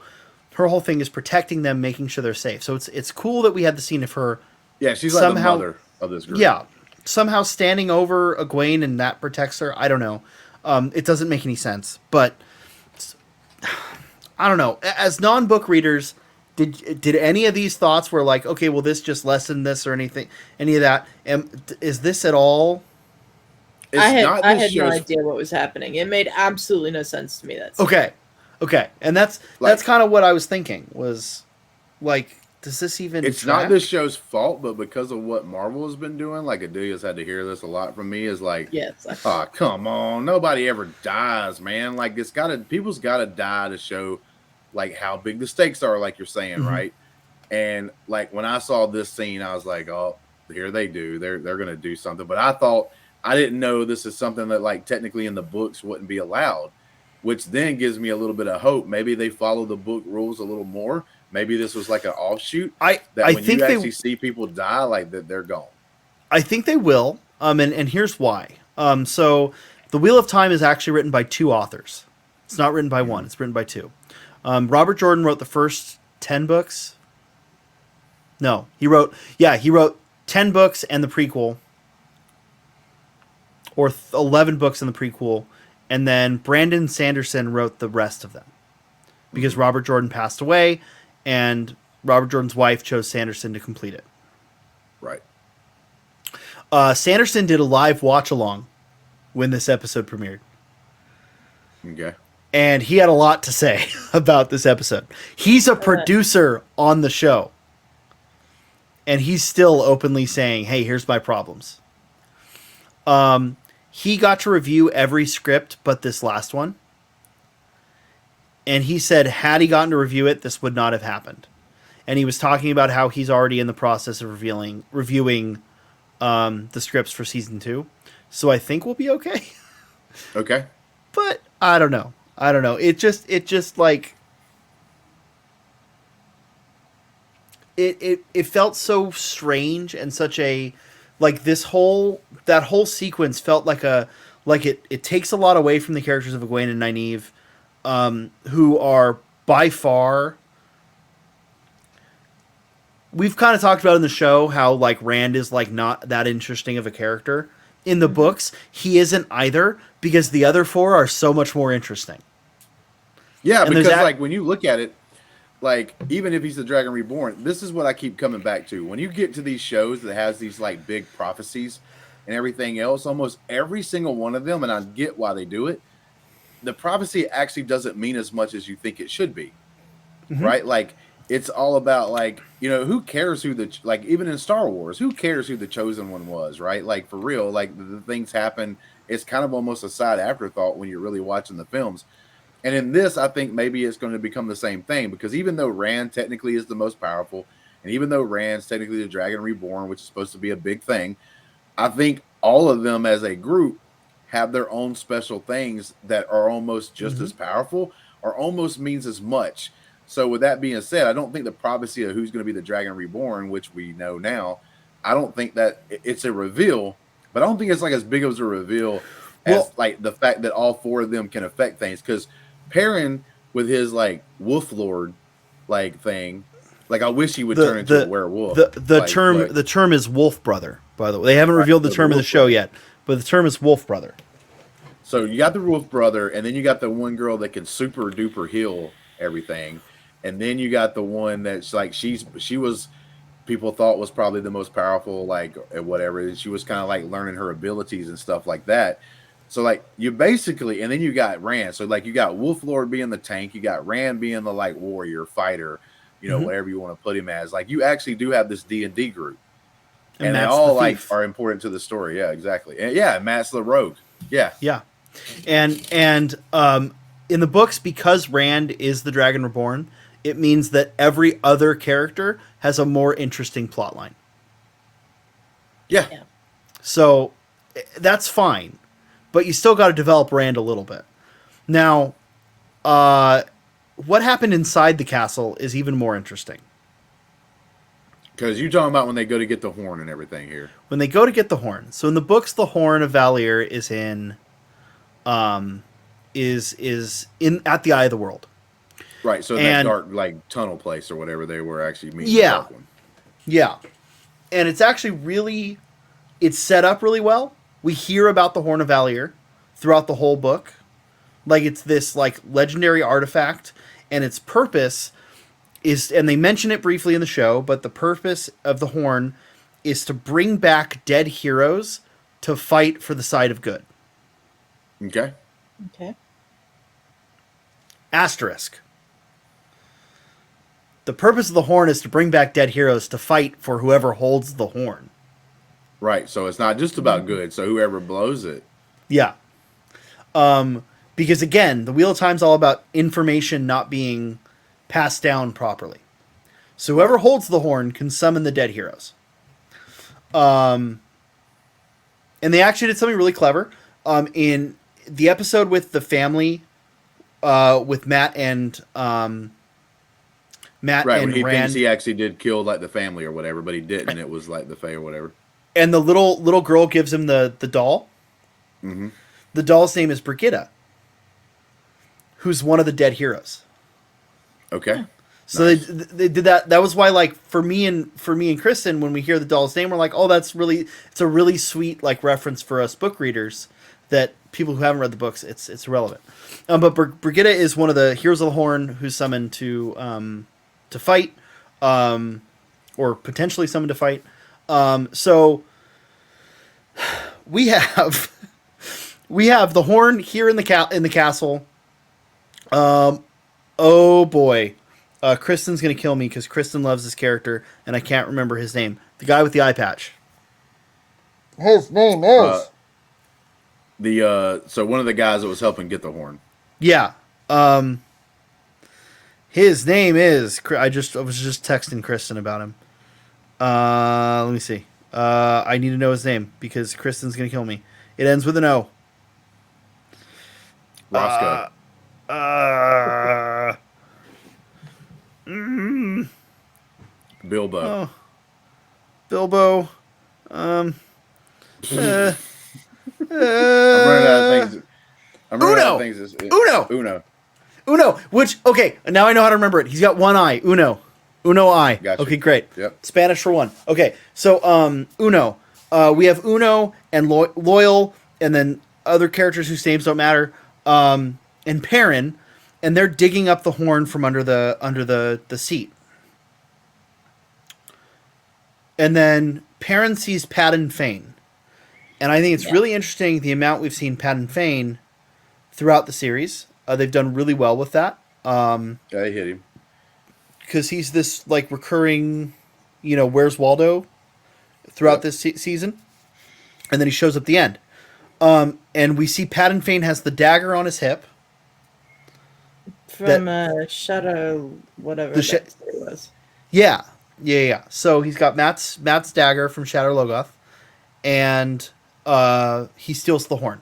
her whole thing is protecting them, making sure they're safe. So it's cool that we had the scene of her. Yeah, she's like the mother of this group. Yeah, somehow standing over Egwene, and that protects her. I don't know. It doesn't make any sense, but I don't know. As non-book readers, did any of these thoughts were like, okay, well, this just lessened this or any of that? Is this at all? I had no idea what was happening. It made absolutely no sense to me. Okay, and that's kind of what I was thinking. Was like, does this even? It's not this show's fault, but because of what Marvel has been doing, like Adelia's had to hear this a lot from me. Is like, oh, come on, nobody ever dies, man. Like people's gotta die to show like how big the stakes are, like you're saying, right? And like when I saw this scene, I was like, oh, here they do. They're gonna do something. But I didn't know this is something that like technically in the books wouldn't be allowed, which then gives me a little bit of hope. Maybe they follow the book rules a little more. Maybe this was like an offshoot. I think you actually see people die, like that they're gone. I think they will. And here's why. So the Wheel of Time is actually written by 2 authors. It's not written by one. It's written by 2. Robert Jordan wrote the first 10 books. No, he wrote 10 books and the prequel, or 11 books and the prequel, and then Brandon Sanderson wrote the rest of them because Robert Jordan passed away, and Robert Jordan's wife chose Sanderson to complete it. Right. Sanderson did a live watch-along when this episode premiered. Okay. And he had a lot to say about this episode. He's a producer on the show. And he's still openly saying, hey, here's my problems. He got to review every script but this last one. And he said, had he gotten to review it, this would not have happened. And he was talking about how he's already in the process of reviewing the scripts for season 2. So I think we'll be okay. Okay. But I don't know. It just like it felt so strange, and such a like that whole sequence felt like it takes a lot away from the characters of Egwene and Nynaeve, who are by far. We've kind of talked about in the show how like Rand is like not that interesting of a character. In the books, he isn't either, because the other 4 are so much more interesting. Yeah, and because like when you look at it, like even if he's the Dragon Reborn, this is what I keep coming back to. When you get to these shows that has these like big prophecies and everything else, almost every single one of them, and I get why they do it, the prophecy actually doesn't mean as much as you think it should be. Right? Like it's all about like, you know, who cares who like even in Star Wars, who cares who the chosen one was, right? Like for real, like the things happen. It's kind of almost a side afterthought when you're really watching the films. And in this, I think maybe it's going to become the same thing, because even though Rand technically is the most powerful, and even though Rand's technically the Dragon Reborn, which is supposed to be a big thing, I think all of them as a group have their own special things that are almost just as powerful, or almost means as much. So with that being said, I don't think the prophecy of who's going to be the Dragon Reborn, which we know now, I don't think that it's a reveal, but I don't think it's like as big of a reveal as like the fact that all 4 of them can affect things. Because Perrin with his like Wolf Lord like thing, like I wish he would turn into a werewolf. The term is Wolf Brother, by the way. They haven't revealed the term in the show yet, but the term is Wolf Brother. So you got the Wolf Brother, and then you got the one girl that can super duper heal everything, and then you got the one that's like she was people thought was probably the most powerful, like whatever. And she was kind of like learning her abilities and stuff like that. So like you basically, and then you got Rand. So like you got Wolf Lord being the tank, you got Rand being the like warrior fighter, you know, whatever you want to put him as. Like you actually do have this D&D group, and they all like are important to the story. Yeah, exactly. And yeah, Matt's the rogue. Yeah, yeah, and in the books, because Rand is the Dragon Reborn, it means that every other character has a more interesting plot line. Yeah. So That's fine, but you still got to develop Rand a little bit. Now, what happened inside the castle is even more interesting. Because you're talking about when they go to get the horn and everything here. When they go to get the horn. So in the books, the horn of Valir is in, is in at the Eye of the World. Right. So that dark like tunnel place or whatever they were actually meeting. Yeah. The dark one. Yeah. And it's actually really, it's set up really well. We hear about the Horn of Valir throughout the whole book. Like it's this like legendary artifact, and its purpose is, and they mention it briefly in the show, but the purpose of the horn is to bring back dead heroes to fight for the side of good. Okay. Okay. Asterisk. The purpose of the horn is to bring back dead heroes to fight for whoever holds the horn. Right. So it's not just about good. So whoever blows it. Yeah. Because again, the Wheel of Time's all about information not being passed down properly. So whoever holds the horn can summon the dead heroes. And they actually did something really clever. In the episode with the family, with Matt and Matt right, and when he Rand, thinks he actually did kill like the family or whatever, but he didn't. It was like the Fae or whatever. and the little girl gives him the doll. Mm-hmm. The doll's name is Brigitta, who's one of the dead heroes. Okay. So Nice. they did that. That was why, like, for me and Kristen, when we hear the doll's name, we're like, oh, it's a really sweet like reference for us book readers. That people who haven't read the books, it's relevant. But Brigitta is one of the heroes of the Horn who's summoned to fight, or potentially summoned to fight. So we have the horn here in the castle. Oh boy. Kristen's going to kill me because Kristen loves this character, and I can't remember his name. The guy with the eye patch. His name is... So one of the guys that was helping get the horn. Yeah. His name is... I was just texting Kristen about him. Let me see. I need to know his name because Kristen's going to kill me. It ends with an O. Roscoe. Bilbo. Oh. Bilbo. I'm running out of things. Uno. Which, okay, now I know how to remember it. He's got one eye. Uno eye. Gotcha. Okay, great. Yep. Spanish for one. Okay, so Uno. We have Uno and Loyal, and then other characters whose names don't matter. And Perrin, and they're digging up the horn from under the seat. And then Perrin sees Padan Fain. And I think it's really interesting the amount we've seen Padan Fain throughout the series. They've done really well with that. Yeah, they hit him. Because he's this like recurring, Where's Waldo throughout this season. And then he shows up at the end. And we see Padan Fain has the dagger on his hip. From Shadow, whatever that story was. Yeah. So he's got Matt's dagger from Shadow Logoth, and he steals the horn.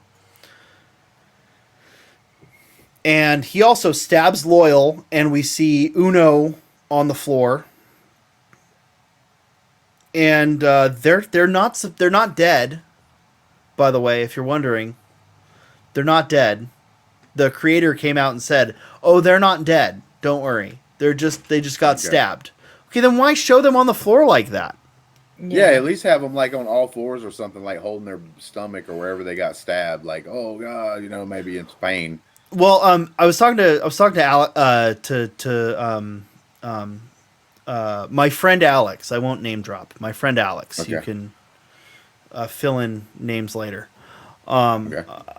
And he also stabs Loyal, and we see Uno on the floor. And they're not dead. By the way, if you're wondering, they're not dead. The creator came out and said, "Oh, they're not dead. Don't worry. They just got stabbed." Okay, then why show them on the floor like that? Yeah, at least have them like on all fours or something, like holding their stomach or wherever they got stabbed. Like, oh god, maybe in pain. Well, I was talking to my friend Alex. I won't name drop. My friend Alex. Okay. You can fill in names later. I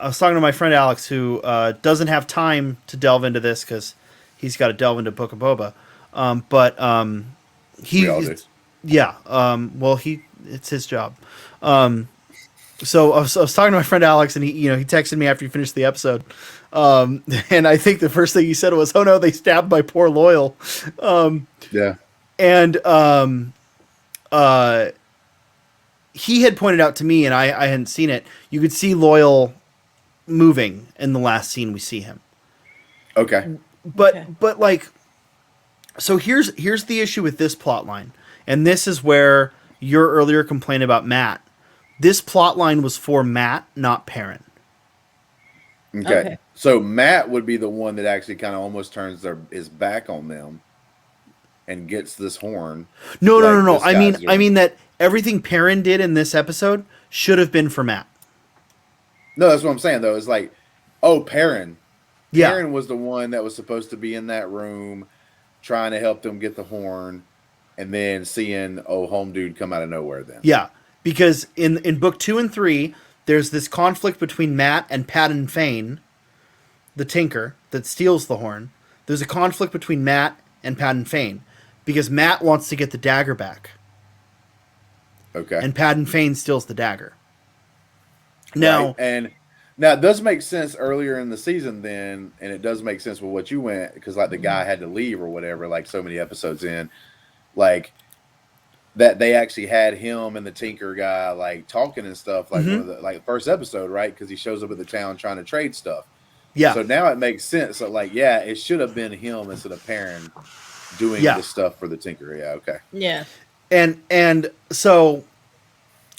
was talking to my friend Alex, who doesn't have time to delve into this because he's got to delve into Book of Boba. It's his job. So I was talking to my friend Alex, and he texted me after he finished the episode. And I think the first thing he said was, "Oh no, they stabbed my poor Loyal." Yeah. And he had pointed out to me, and I hadn't seen it. You could see Loyal moving in the last scene we see him. Okay. But like, so here's the issue with this plot line, and this is where your earlier complaint about Matt. This plot line was for Matt, not Perrin. Okay. So Matt would be the one that actually kind of almost turns his back on them and gets this horn. No. I mean that everything Perrin did in this episode should have been for Matt. No, that's what I'm saying though. It's like, oh, Perrin. Yeah. Perrin was the one that was supposed to be in that room trying to help them get the horn, and then seeing home dude come out of nowhere then. Yeah. Because in book 2 and 3, there's this conflict between Matt and Paddon Fane, the Tinker that steals the horn. There's a conflict between Matt and Paddon Fane because Matt wants to get the dagger back. Okay. And Paddon Fane steals the dagger. Now, right. And now it does make sense earlier in the season then, and it does make sense with what you went, because like the guy had to leave or whatever, like so many episodes in, like that they actually had him and the Tinker guy like talking and stuff, like one of the like first episode, right? Because he shows up at the town trying to trade stuff. Yeah. So now it makes sense. So like, yeah, it should have been him instead of Perrin doing the stuff for the Tinker. Yeah. Okay. Yeah. And so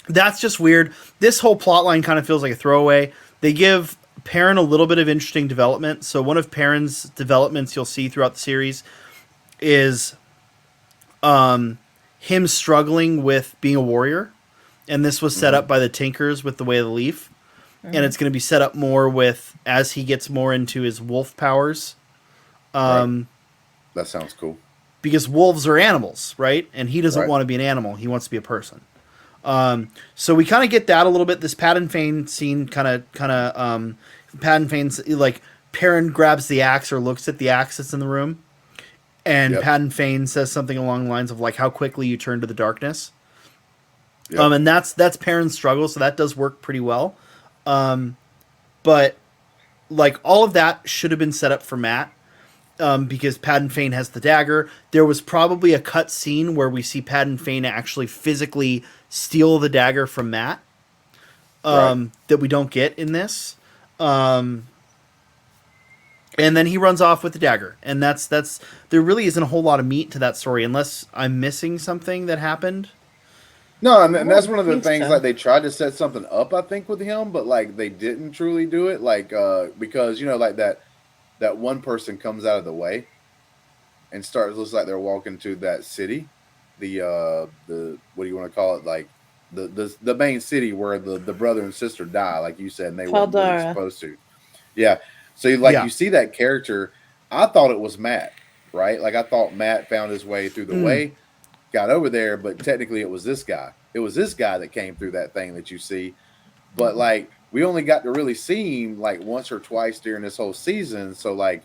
that's just weird. This whole plot line kind of feels like a throwaway. They give Perrin a little bit of interesting development. So one of Perrin's developments you'll see throughout the series is him struggling with being a warrior. And this was set up by the Tinkers with the Way of the Leaf. And it's going to be set up more with as he gets more into his wolf powers. Right. That sounds cool. Because wolves are animals, right? And he doesn't Right. want to be an animal. He wants to be a person. So we kind of get that a little bit. This Paddon Fane scene kind of Paddon Fane's like Perrin grabs the axe or looks at the axe that's in the room. And Paddon Fane says something along the lines of like how quickly you turn to the darkness. Yep. And that's Perrin's struggle. So that does work pretty well. But like all of that should have been set up for Matt. Because Paddon Fane has the dagger. There was probably a cut scene where we see Paddon Fane actually physically steal the dagger from Matt. That we don't get in this. And then he runs off with the dagger. And that's there really isn't a whole lot of meat to that story unless I'm missing something that happened. No, and that's one of the things, so. like they tried to set something up, I think, with him, but like they didn't truly do it. Like, because, you know, like that one person comes out of the way and looks like they're walking to that city, the what do you want to call it, like the main city where the brother and sister die, like you said, and they weren't really supposed to. Yeah. So you see that character. I thought it was Matt, right? Like I thought Matt found his way through the way, got over there, but technically it was this guy. It was this guy that came through that thing that you see. But like we only got to really see him like once or twice during this whole season. So like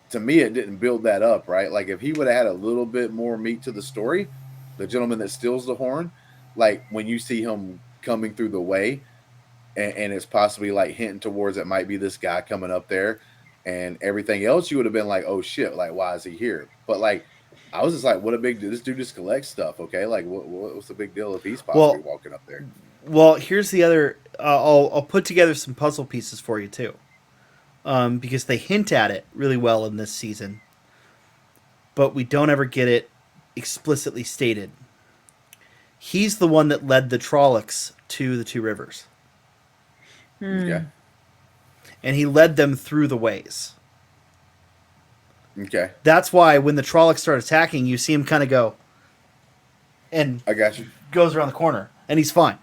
to me, it didn't build that up, right? Like if he would have had a little bit more meat to the story, the gentleman that steals the horn, like when you see him coming through the way, and it's possibly like hinting towards it might be this guy coming up there, and everything else, you would have been like, oh shit, like why is he here? But like I was just like, what a big deal. This dude just collects stuff, okay? Like what's the big deal if he's possibly walking up there? Well, here's the other. I'll put together some puzzle pieces for you too, because they hint at it really well in this season, but we don't ever get it explicitly stated. He's the one that led the Trollocs to the Two Rivers. Okay. And he led them through the ways. Okay. That's why when the Trollocs start attacking, you see him kind of go, and I got you. Goes around the corner, and he's fine.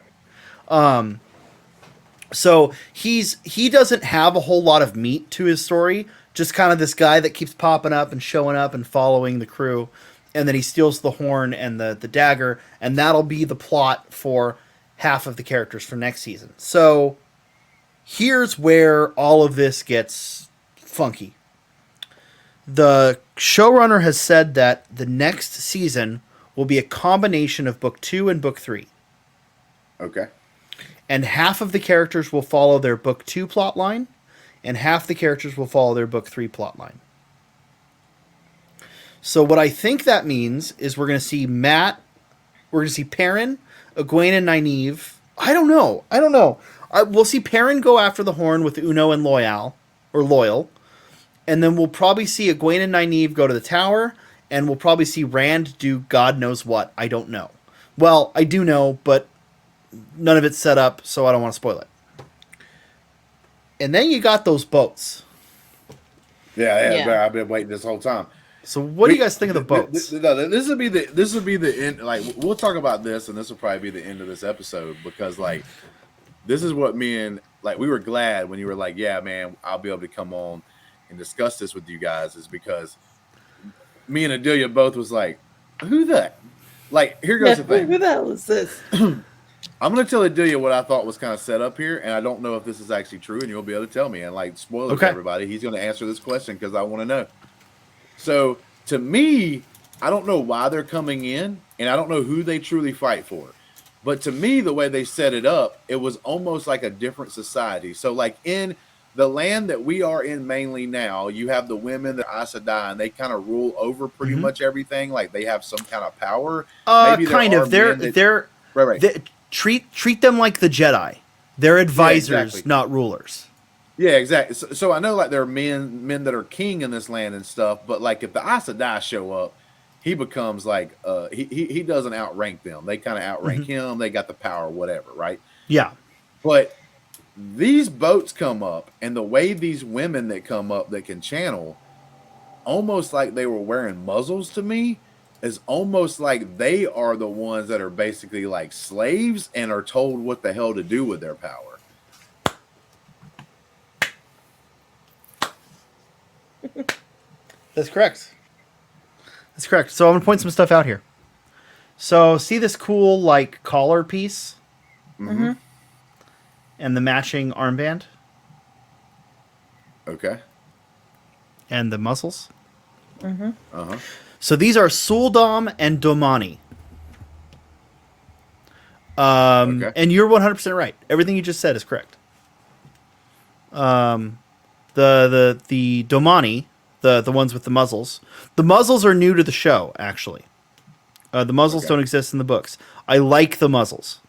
So he doesn't have a whole lot of meat to his story. Just kind of this guy that keeps popping up and showing up and following the crew, and then he steals the horn and the dagger, and that'll be the plot for half of the characters for next season. So here's where all of this gets funky. The showrunner has said that the next season will be a combination of book 2 and book 3. Okay. And half of the characters will follow their book 2 plot line, and half the characters will follow their book 3 plot line. So what I think that means is we're going to see Perrin Egwene and Nynaeve. I don't know. We'll see Perrin go after the horn with Uno and Loyal. And then we'll probably see Egwene and Nynaeve go to the tower. And we'll probably see Rand do God knows what. I don't know. Well, I do know, but none of it's set up, so I don't want to spoil it. And then you got those boats. Yeah. I've been waiting this whole time. So what do you guys think of the boats? This would be the end. Like, we'll talk about this, and this will probably be the end of this episode, because like this is what me and like we were glad when you were like, yeah, man, I'll be able to come on and discuss this with you guys, is because me and Adelia both was like, who that? Like, here goes the thing. Who the hell is this? I'm going to tell Adelia what I thought was kind of set up here, and I don't know if this is actually true, and you'll be able to tell me. And, like, spoilers for everybody. He's going to answer this question because I want to know. So, to me, I don't know why they're coming in, and I don't know who they truly fight for. But to me, the way they set it up, it was almost like a different society. So, like, in the land that we are in mainly now, you have the women, the Aes Sedai, and they kind of rule over pretty much everything. Like, they have some kind of power. Maybe kind of. They're right. Treat them like the Jedi. They're advisors, not rulers. Yeah, exactly. So I know, like, there are men that are king in this land and stuff, but like if the Aes Sedai show up, he becomes like he doesn't outrank them. They kind of outrank him. They got the power, whatever, right? Yeah. But these boats come up, and the way these women that come up that can channel, almost like they were wearing muzzles to me, is almost like they are the ones that are basically like slaves and are told what the hell to do with their power. That's correct. So I'm going to point some stuff out here. So see this cool like collar piece? Mm-hmm. And the matching armband? Okay. And the muscles? Mm-hmm. Uh-huh. So these are Suldam and Domani. And you're 100% right. Everything you just said is correct. The Domani, the ones with the muzzles. The muzzles are new to the show, actually. The muzzles don't exist in the books. I like the muzzles.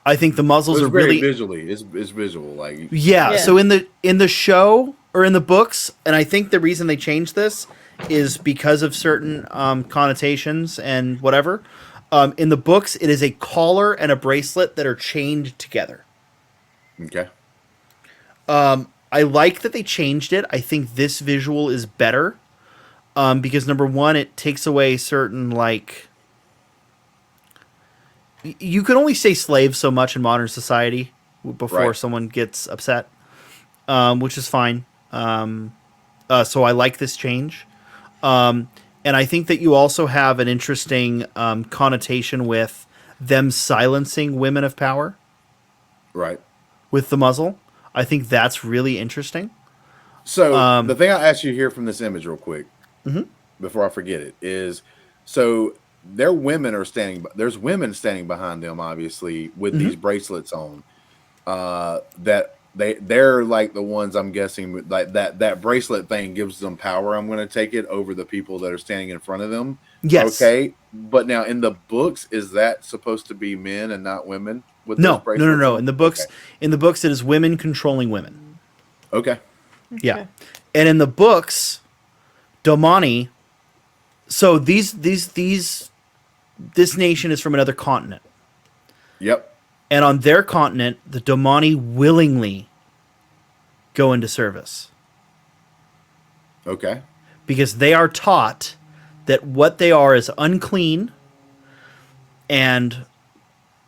I think the muzzles are really visually. It's visual, like yeah. So in the show or in the books, and I think the reason they changed this is because of certain connotations and whatever. In the books, it is a collar and a bracelet that are chained together. Okay. I like that they changed it. I think this visual is better because number one, it takes away certain like. You can only say slave so much in modern society before someone gets upset, which is fine. So I like this change. And I think that you also have an interesting connotation with them silencing women of power. Right. With the muzzle. I think that's really interesting. So the thing I'll ask you here from this image real quick, before I forget it, is so their women are standing. There's women standing behind them, obviously, with these bracelets on. That they're like the ones I'm guessing like that bracelet thing gives them power. I'm going to take it over the people that are standing in front of them. Yes. Okay. But now in the books, is that supposed to be men and not women? With no. On? In the books, it is women controlling women. Okay. Yeah, and in the books, Domani. So this nation is from another continent. Yep. And on their continent, the Domani willingly go into service. Okay. Because they are taught that what they are is unclean and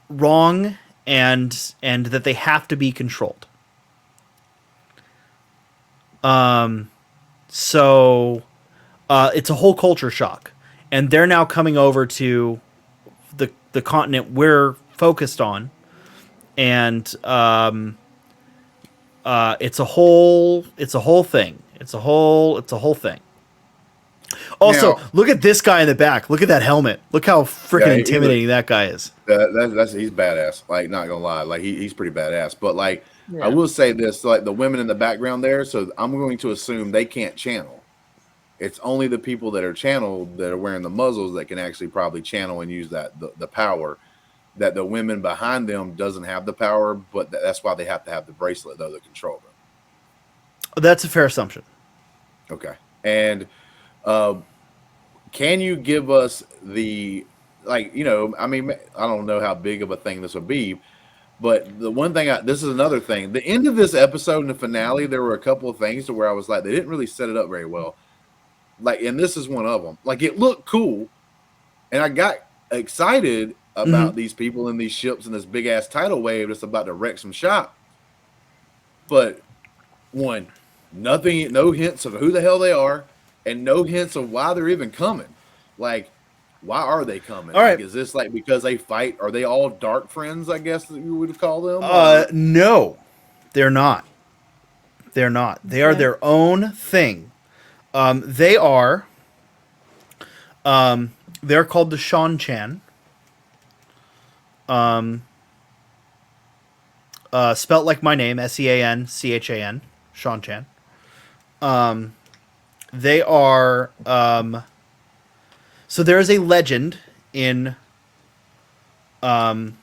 wrong and that they have to be controlled. So it's a whole culture shock. And they're now coming over to the continent we're focused on. And it's a whole thing. It's a whole thing. Also, look at this guy in the back. Look at that helmet. Look how freaking intimidating that guy is. He's badass. Like, not gonna lie, like he's pretty badass. But like, I will say this: like the women in the background there. So I'm going to assume they can't channel. it's only the people that are channeled that are wearing the muzzles that can actually probably channel and use the power. That the women behind them doesn't have the power, but that's why they have to have the bracelet though to control them. That's a fair assumption. Okay, and can you give us the I mean, I don't know how big of a thing this would be. But the one thing, this is another thing. The end of this episode and the finale, there were a couple of things to where I was like, they didn't really set it up very well. And this is one of them. It looked cool, and I got excited about these people and these ships and this big ass tidal wave that's about to wreck some shop. But no hints of who the hell they are, and no hints of why they're even coming. Why are they coming? All right. Is this because they fight? Are they all dark friends, I guess that you would call them? No, they're not. They're not. They are their own thing. They're called the Sean Chan. Spelt like my name, SeanChan, Sean Chan. They are... So there is a legend in the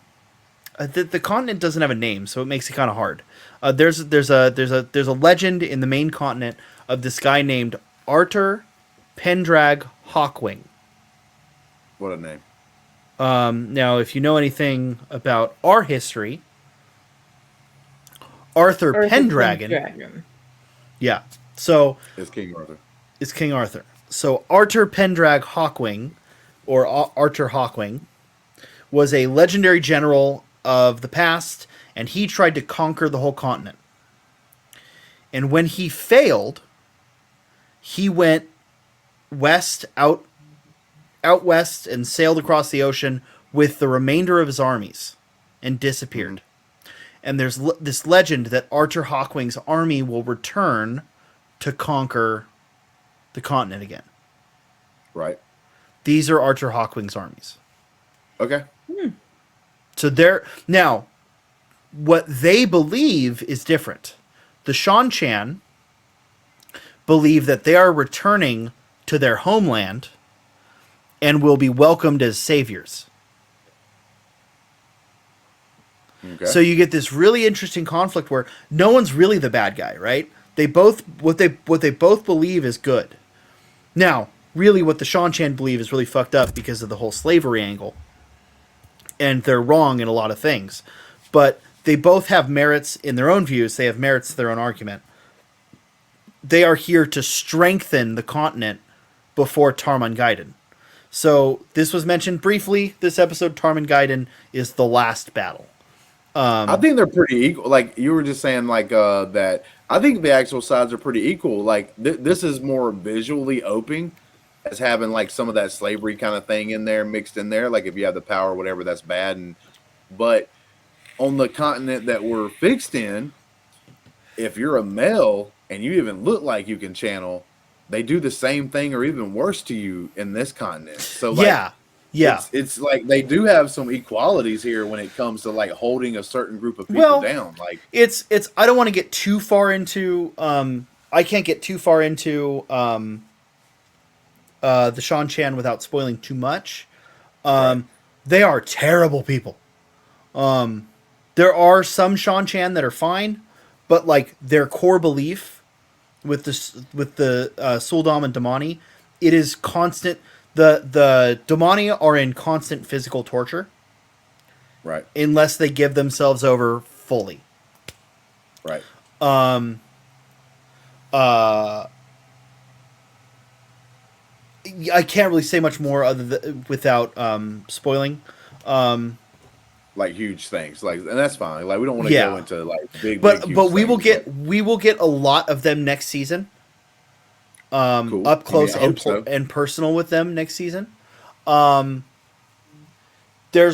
continent doesn't have a name, so it makes it kind of hard. There's a legend in the main continent of this guy named Arthur Pendrag Hawkwing. What a name. Now, if you know anything about our history, Arthur Pendragon. Yeah. So it's King Arthur. So Arthur Pendrag Hawkwing, or Arthur Hawkwing, was a legendary general of the past, and he tried to conquer the whole continent. And when he failed, he went out west and sailed across the ocean with the remainder of his armies and disappeared. And there's this legend that Arthur Hawkwing's army will return to conquer the continent again. Right. These are Arthur Hawkwing's armies. Okay. So now, what they believe is different. The Sean Chan believe that they are returning to their homeland and will be welcomed as saviors. Okay. So you get this really interesting conflict where no one's really the bad guy, right? What they both believe is good. Now, really what the Sean Chan believe is really fucked up because of the whole slavery angle. And they're wrong in a lot of things. But they both have merits in their own views. They have merits to their own argument. They are here to strengthen the continent before Tarmangaiden. So this was mentioned briefly. This episode, Tarmangaiden, is the last battle. I think they're pretty equal. Like you were just saying, that. I think the actual sides are pretty equal. This is more visually open, as having some of that slavery kind of thing in there, mixed in there. If you have the power, or whatever, that's bad. But on the continent that we're fixed in, if you're a male and you even look like you can channel, they do the same thing or even worse to you in this continent. So yeah. It's they do have some equalities here when it comes to holding a certain group of people down. It's I don't want to get too far into I can't get too far into the Sean Chan without spoiling too much. Right. They are terrible people. There are some Sean Chan that are fine, but their core belief with the Suldam and Damani, it is constant. The Damani are in constant physical torture. Right. Unless they give themselves over fully. Right. I can't really say much more without spoiling. Huge things, and that's fine. We don't want to go into big. But huge we will things, we will get a lot of them next season. Cool. Up close so. and personal with them next season. There's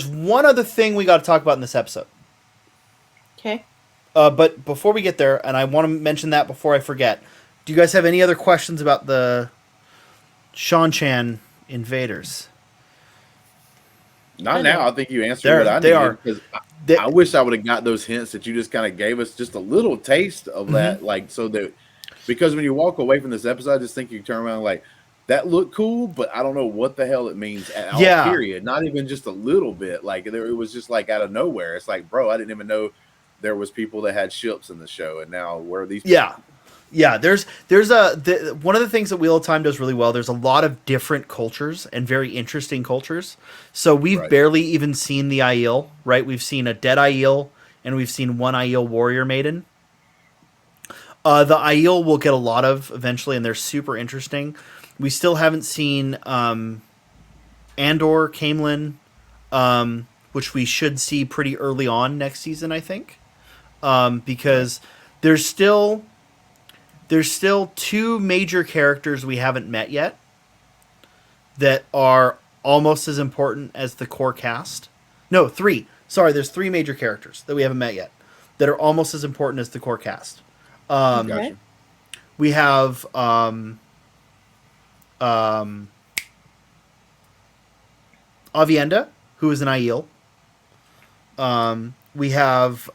one other thing we got to talk about in this episode. Okay. But before we get there, and I want to mention that before I forget, do you guys have any other questions about the Sean Chan invaders? Not now. I think you answered what I needed. Because I wish I would have got those hints that you just kind of gave us, just a little taste of that, so that. Because when you walk away from this episode, I just think you turn around that looked cool, but I don't know what the hell it means at all, Yeah. period. Not even just a little bit. Like, it was just like out of nowhere. It's like, bro, I didn't even know there was people that had ships in the show, and now where are these people? Yeah. Yeah, there's one of the things that Wheel of Time does really well. There's a lot of different cultures and very interesting cultures. So we've Right. barely even seen the Aiel, right? We've seen a dead Aiel, and we've seen one Aiel warrior maiden. The Aiel will get a lot of eventually, and they're super interesting. We still haven't seen Andor, Camelin, which we should see pretty early on next season, I think, because there's still two major characters we haven't met yet that are almost as important as the core cast. No, three. Sorry, there's three major characters that we haven't met yet that are almost as important as the core cast. Gotcha. We have Avienda, who is an Aiel. We have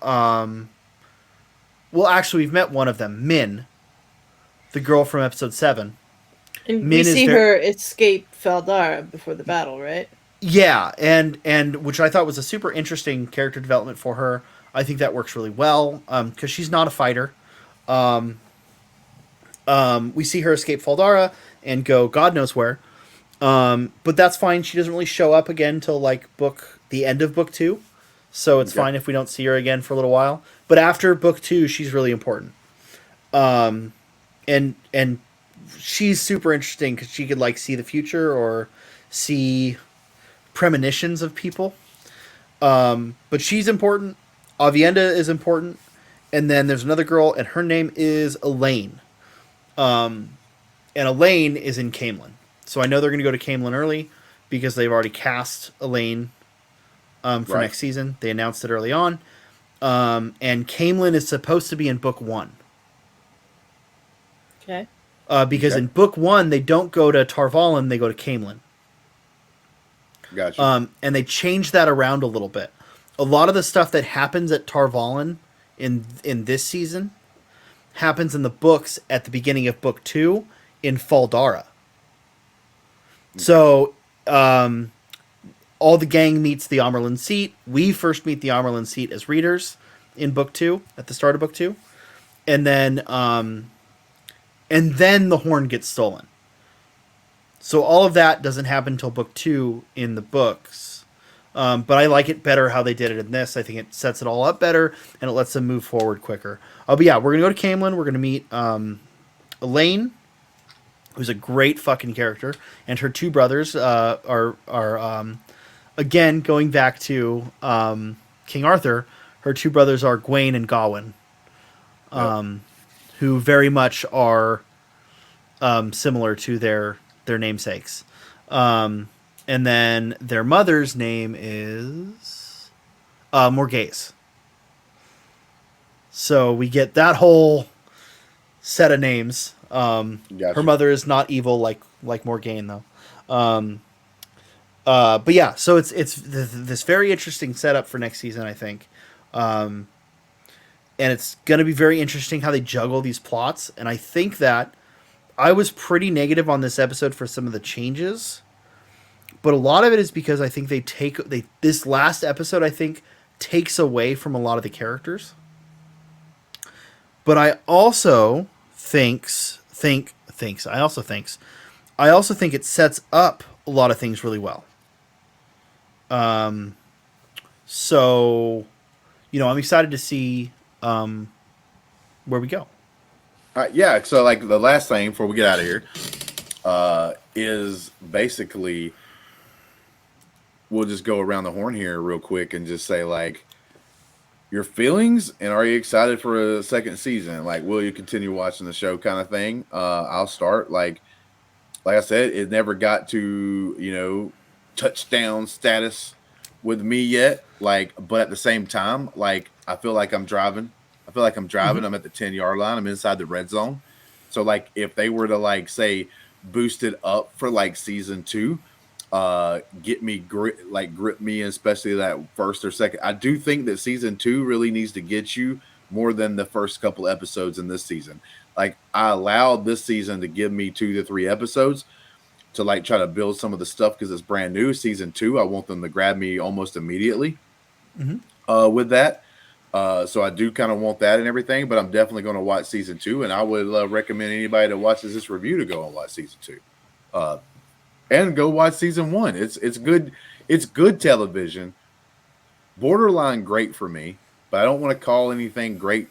well, actually, we've met one of them, Min, the girl from episode 7. And Min we is see ver- her escape Faldara before the battle, right? Yeah, and which I thought was a super interesting character development for her. I think that works really well because she's not a fighter. We see her escape Faldara and go God knows where. But that's fine. She doesn't really show up again until like the end of book 2. So it's fine if we don't see her again for a little while. But after book 2, she's really important. And she's super interesting because she could like see the future or see premonitions of people. But she's important. Avienda is important. And then there's another girl, and her name is Elaine. And Elaine is in Camelin. So I know they're going to go to Camelin early because they've already cast Elaine for next season. They announced it early on. And Camelin is supposed to be in book 1. Okay. Because in book 1, they don't go to Tarvalin, they go to Camelin. Gotcha. And they changed that around a little bit. A lot of the stuff that happens at Tarvalin in this season happens in the books at the beginning of book 2 in Faldara. So all the gang meets the Amerlin seat. We first meet the Amerlin seat as readers in book 2 at the start of book 2, and then the horn gets stolen. So all of that doesn't happen until book 2 in the books. But I like it better how they did it in this. I think it sets it all up better, and it lets them move forward quicker. But yeah, we're going to go to Camelin. We're going to meet Elaine, who's a great fucking character, and her two brothers are again, going back to King Arthur, her two brothers are Gwaine and Gawain, who very much are similar to their namesakes. And then their mother's name is Morghese. So we get that whole set of names. Gotcha. Her mother is not evil like Morgaine, though. But yeah, so it's this very interesting setup for next season, I think. And it's going to be very interesting how they juggle these plots. And I think that I was pretty negative on this episode for some of the changes. But a lot of it is because I think this last episode, I think, takes away from a lot of the characters. But I also think it sets up a lot of things really well. So, I'm excited to see where we go. All right, yeah. So, like, the last thing before we get out of here is basically, we'll just go around the horn here real quick and just say, like, your feelings, and are you excited for a second season? Like, will you continue watching the show, kind of thing? I'll start. Like I said, it never got to touchdown status with me yet. Like, but at the same time, like, I feel like I'm driving. Mm-hmm. I'm at the 10-yard line. I'm inside the red zone. So, like, if they were to, like, say, boost it up for, like, season 2, grip me, especially that first or second. I do think that season 2 really needs to get you more than the first couple episodes in this season. Like, I allowed this season to give me 2 to 3 episodes, to like try to build some of the stuff because it's brand new. Season 2, I want them to grab me almost immediately with that. So I do kind of want that and everything, but I'm definitely going to watch season 2, and I would recommend anybody that watches this review to go and watch season 2, and go watch season 1. It's good. It's good television. Borderline great for me, but I don't want to call anything great,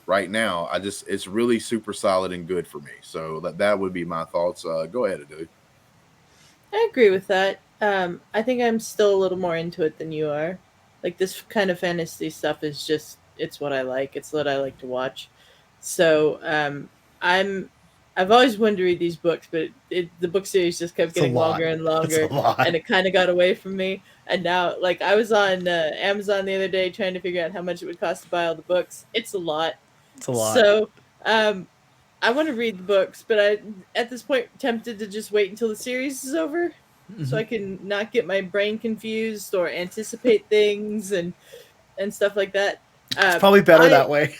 right now. It's really super solid and good for me. So that would be my thoughts. Go ahead, dude. I agree with that. I think I'm still a little more into it than you are. Like, this kind of fantasy stuff is just, it's what I like. It's what I like to watch. So I've always wanted to read these books, but the book series just kept getting longer and longer, and it kind of got away from me. And now, like, I was on Amazon the other day trying to figure out how much it would cost to buy all the books. It's a lot. It's a lot. So I want to read the books, but I, at this point, tempted to just wait until the series is over, so I can not get my brain confused or anticipate things and stuff like that. It's probably better that way.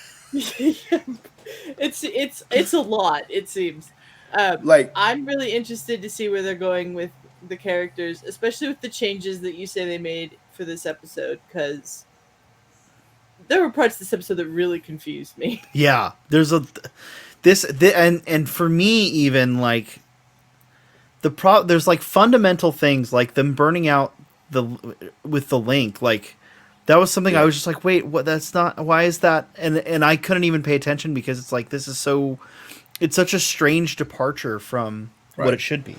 It's a lot, it seems. I'm really interested to see where they're going with the characters, especially with the changes that you say they made for this episode, because there were parts of this episode that really confused me. Yeah, there's and for me, even like there's like fundamental things like them burning out with the link, like that was something I was just like, wait, what? That's not, why is that? And I couldn't even pay attention because it's like, it's such a strange departure from what it should be.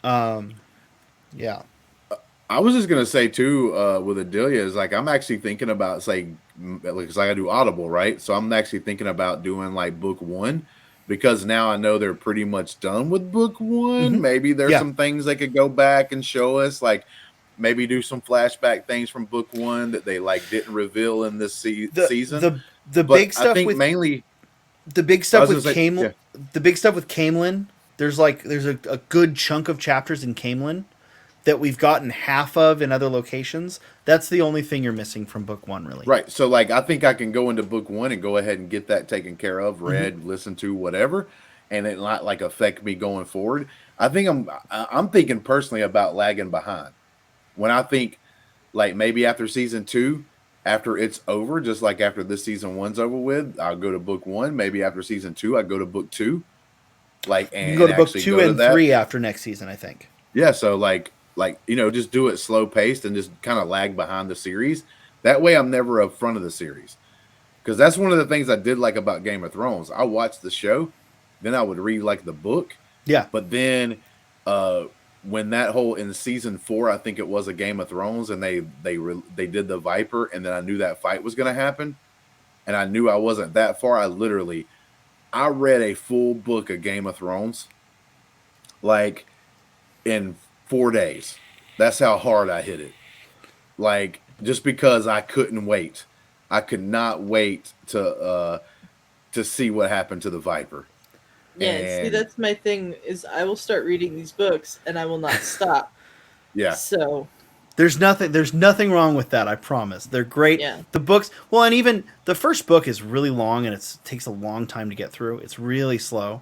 Yeah. I was just gonna say too, with Adelia, is like I'm actually thinking about because I do Audible, right? So I'm actually thinking about doing like book 1, because now I know they're pretty much done with book 1. Maybe there's some things they could go back and show us, like maybe do some flashback things from book 1 that they like didn't reveal in this season. The big stuff, I think with mainly the big stuff with Camelin. The big stuff with Camelin. There's a good chunk of chapters in Camelin that we've gotten half of in other locations. That's the only thing you're missing from book 1, really. Right. So like I think I can go into book 1 and go ahead and get that taken care of, read, listen to, whatever, and it not like affect me going forward. I think I'm thinking personally about lagging behind. When I think like maybe after season 2, after it's over, just like after this season 1's over with, I'll go to book 1. Maybe after season 2, I go to book 2. Like, and you can go to book 2 and 3 after next season, I think. Yeah. So like just do it slow paced and just kind of lag behind the series. That way, I'm never up front of the series, because that's one of the things I did like about Game of Thrones. I watched the show, then I would read like the book. Yeah. But then, when that whole in season 4, I think it was a Game of Thrones, and they did the Viper, and then I knew that fight was going to happen, and I knew I wasn't that far. I read a full book of Game of Thrones, like in 4 days. That's how hard I hit it. Like, just because I couldn't wait. I could not wait to see what happened to the Viper. Yeah, see, that's my thing, is I will start reading these books and I will not stop. Yeah. So there's nothing wrong with that, I promise. They're great. Yeah. The books, well, and even the first book is really long and it takes a long time to get through. It's really slow.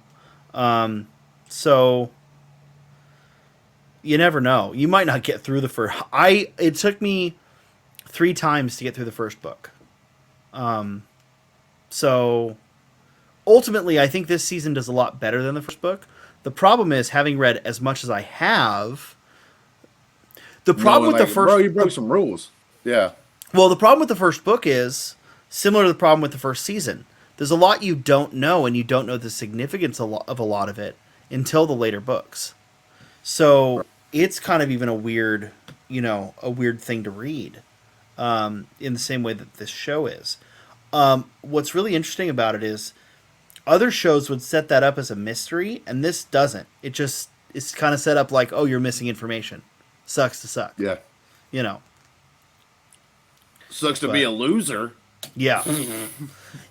So you never know. You might not get through the first. It took me 3 times to get through the first book. So ultimately, I think this season does a lot better than the first book. The problem is, having read as much as I have, the problem with the first... Bro, you broke some rules. Yeah. Well, the problem with the first book is similar to the problem with the first season. There's a lot you don't know, and you don't know the significance of a lot of it until the later books. So it's kind of even a weird thing to read, in the same way that this show is. What's really interesting about it is other shows would set that up as a mystery, and this doesn't. It's kind of set up like, oh, you're missing information. Sucks to suck. Yeah. Sucks to be a loser. Yeah.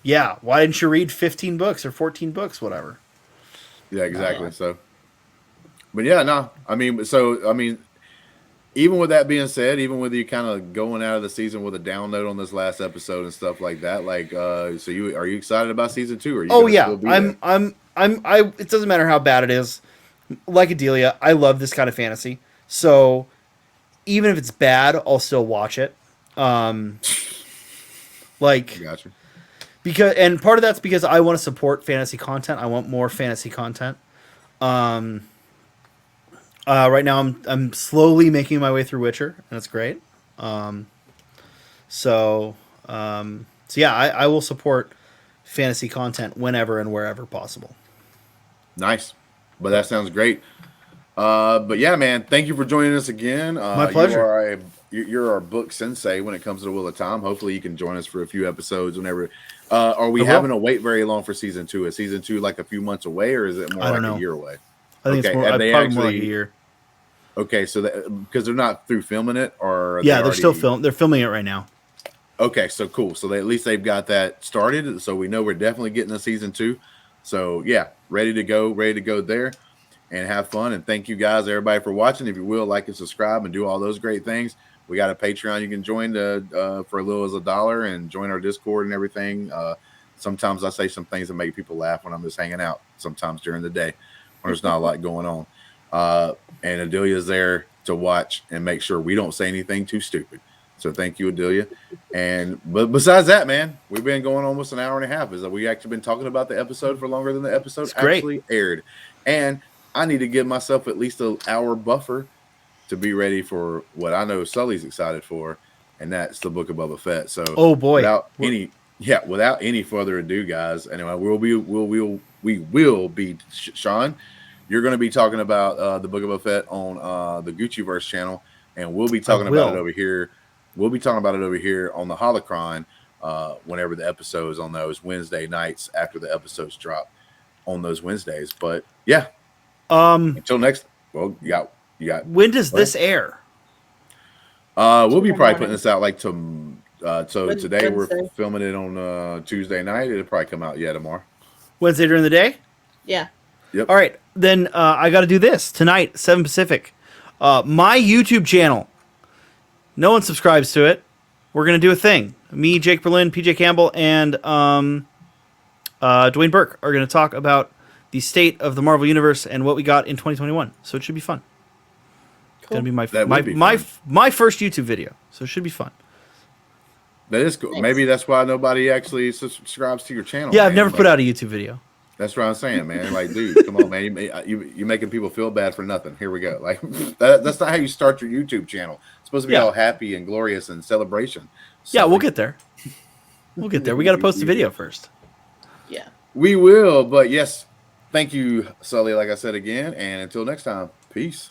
Yeah. Why didn't you read 15 books or 14 books, whatever? Yeah, exactly. So, but yeah, no. I mean, even with that being said, even with you kind of going out of the season with a down note on this last episode and stuff like that, like, so are you excited about season 2? Or are you oh yeah, it doesn't matter how bad it is. like Adelia, I love this kind of fantasy. So even if it's bad, I'll still watch it. Like, Gotcha. because, and part of that's because I want to support fantasy content. I want more fantasy content. Right now I'm slowly making my way through Witcher, and it's great. So yeah, I will support fantasy content whenever and wherever possible. Nice. But that sounds great. But yeah, man, thank you for joining us again. My pleasure. You're our book sensei when it comes to the Wheel of Time. Hopefully you can join us for a few episodes whenever. Are we having to wait very long for season 2? Is season 2 like a few months away, or is it more like a year away? I think it's more, probably more like a year. Okay, so because they're not through filming it, or they're still they're filming it right now. Okay, so cool. So at least they've got that started, so we know we're definitely getting a season 2. So yeah, ready to go there. And have fun. And thank you guys, everybody, for watching. If you will, like and subscribe and do all those great things. We got a Patreon you can join for as little as $1 and join our Discord and everything. Sometimes I say some things that make people laugh when I'm just hanging out, sometimes during the day when there's not a lot going on. And Adelia's there to watch and make sure we don't say anything too stupid. So thank you, Adelia. But besides that, man, we've been going almost an hour and a half. We actually been talking about the episode for longer than the episode actually aired. And I need to give myself at least an hour buffer to be ready for what I know Sully's excited for, and that's the Book of Boba Fett. So, oh boy, without any further ado, guys. Anyway, we will be Sean. You're going to be talking about the Book of Boba Fett on the Gucciverse channel, and we'll be talking about it over here. We'll be talking about it over here on the Holocron whenever the episode is on those Wednesday nights after the episodes drop on those Wednesdays. But yeah. Until next, well, you got. When does this air? We'll be probably putting this out like so today we're filming it on Tuesday night. It'll probably come out tomorrow. Wednesday during the day? Yeah. Yep. All right, then I got to do this tonight, 7 Pacific. My YouTube channel. No one subscribes to it. We're gonna do a thing. Me, Jake Berlin, PJ Campbell, and Dwayne Burke are gonna talk about the state of the Marvel Universe and what we got in 2021. So it should be fun. It's gonna be my first YouTube video, so it should be fun. That is cool. Thanks. Maybe that's why nobody actually subscribes to your channel. Yeah, I've never put out a YouTube video. That's what I'm saying, man. Like, dude, come on, man. You're making people feel bad for nothing. Here we go. Like, that's not how you start your YouTube channel. It's supposed to be all happy and glorious and celebration. So, yeah, we'll get there. We'll get there. We got to post a video first. Yeah. We will, but yes. Thank you, Sully, like I said again, and until next time, peace.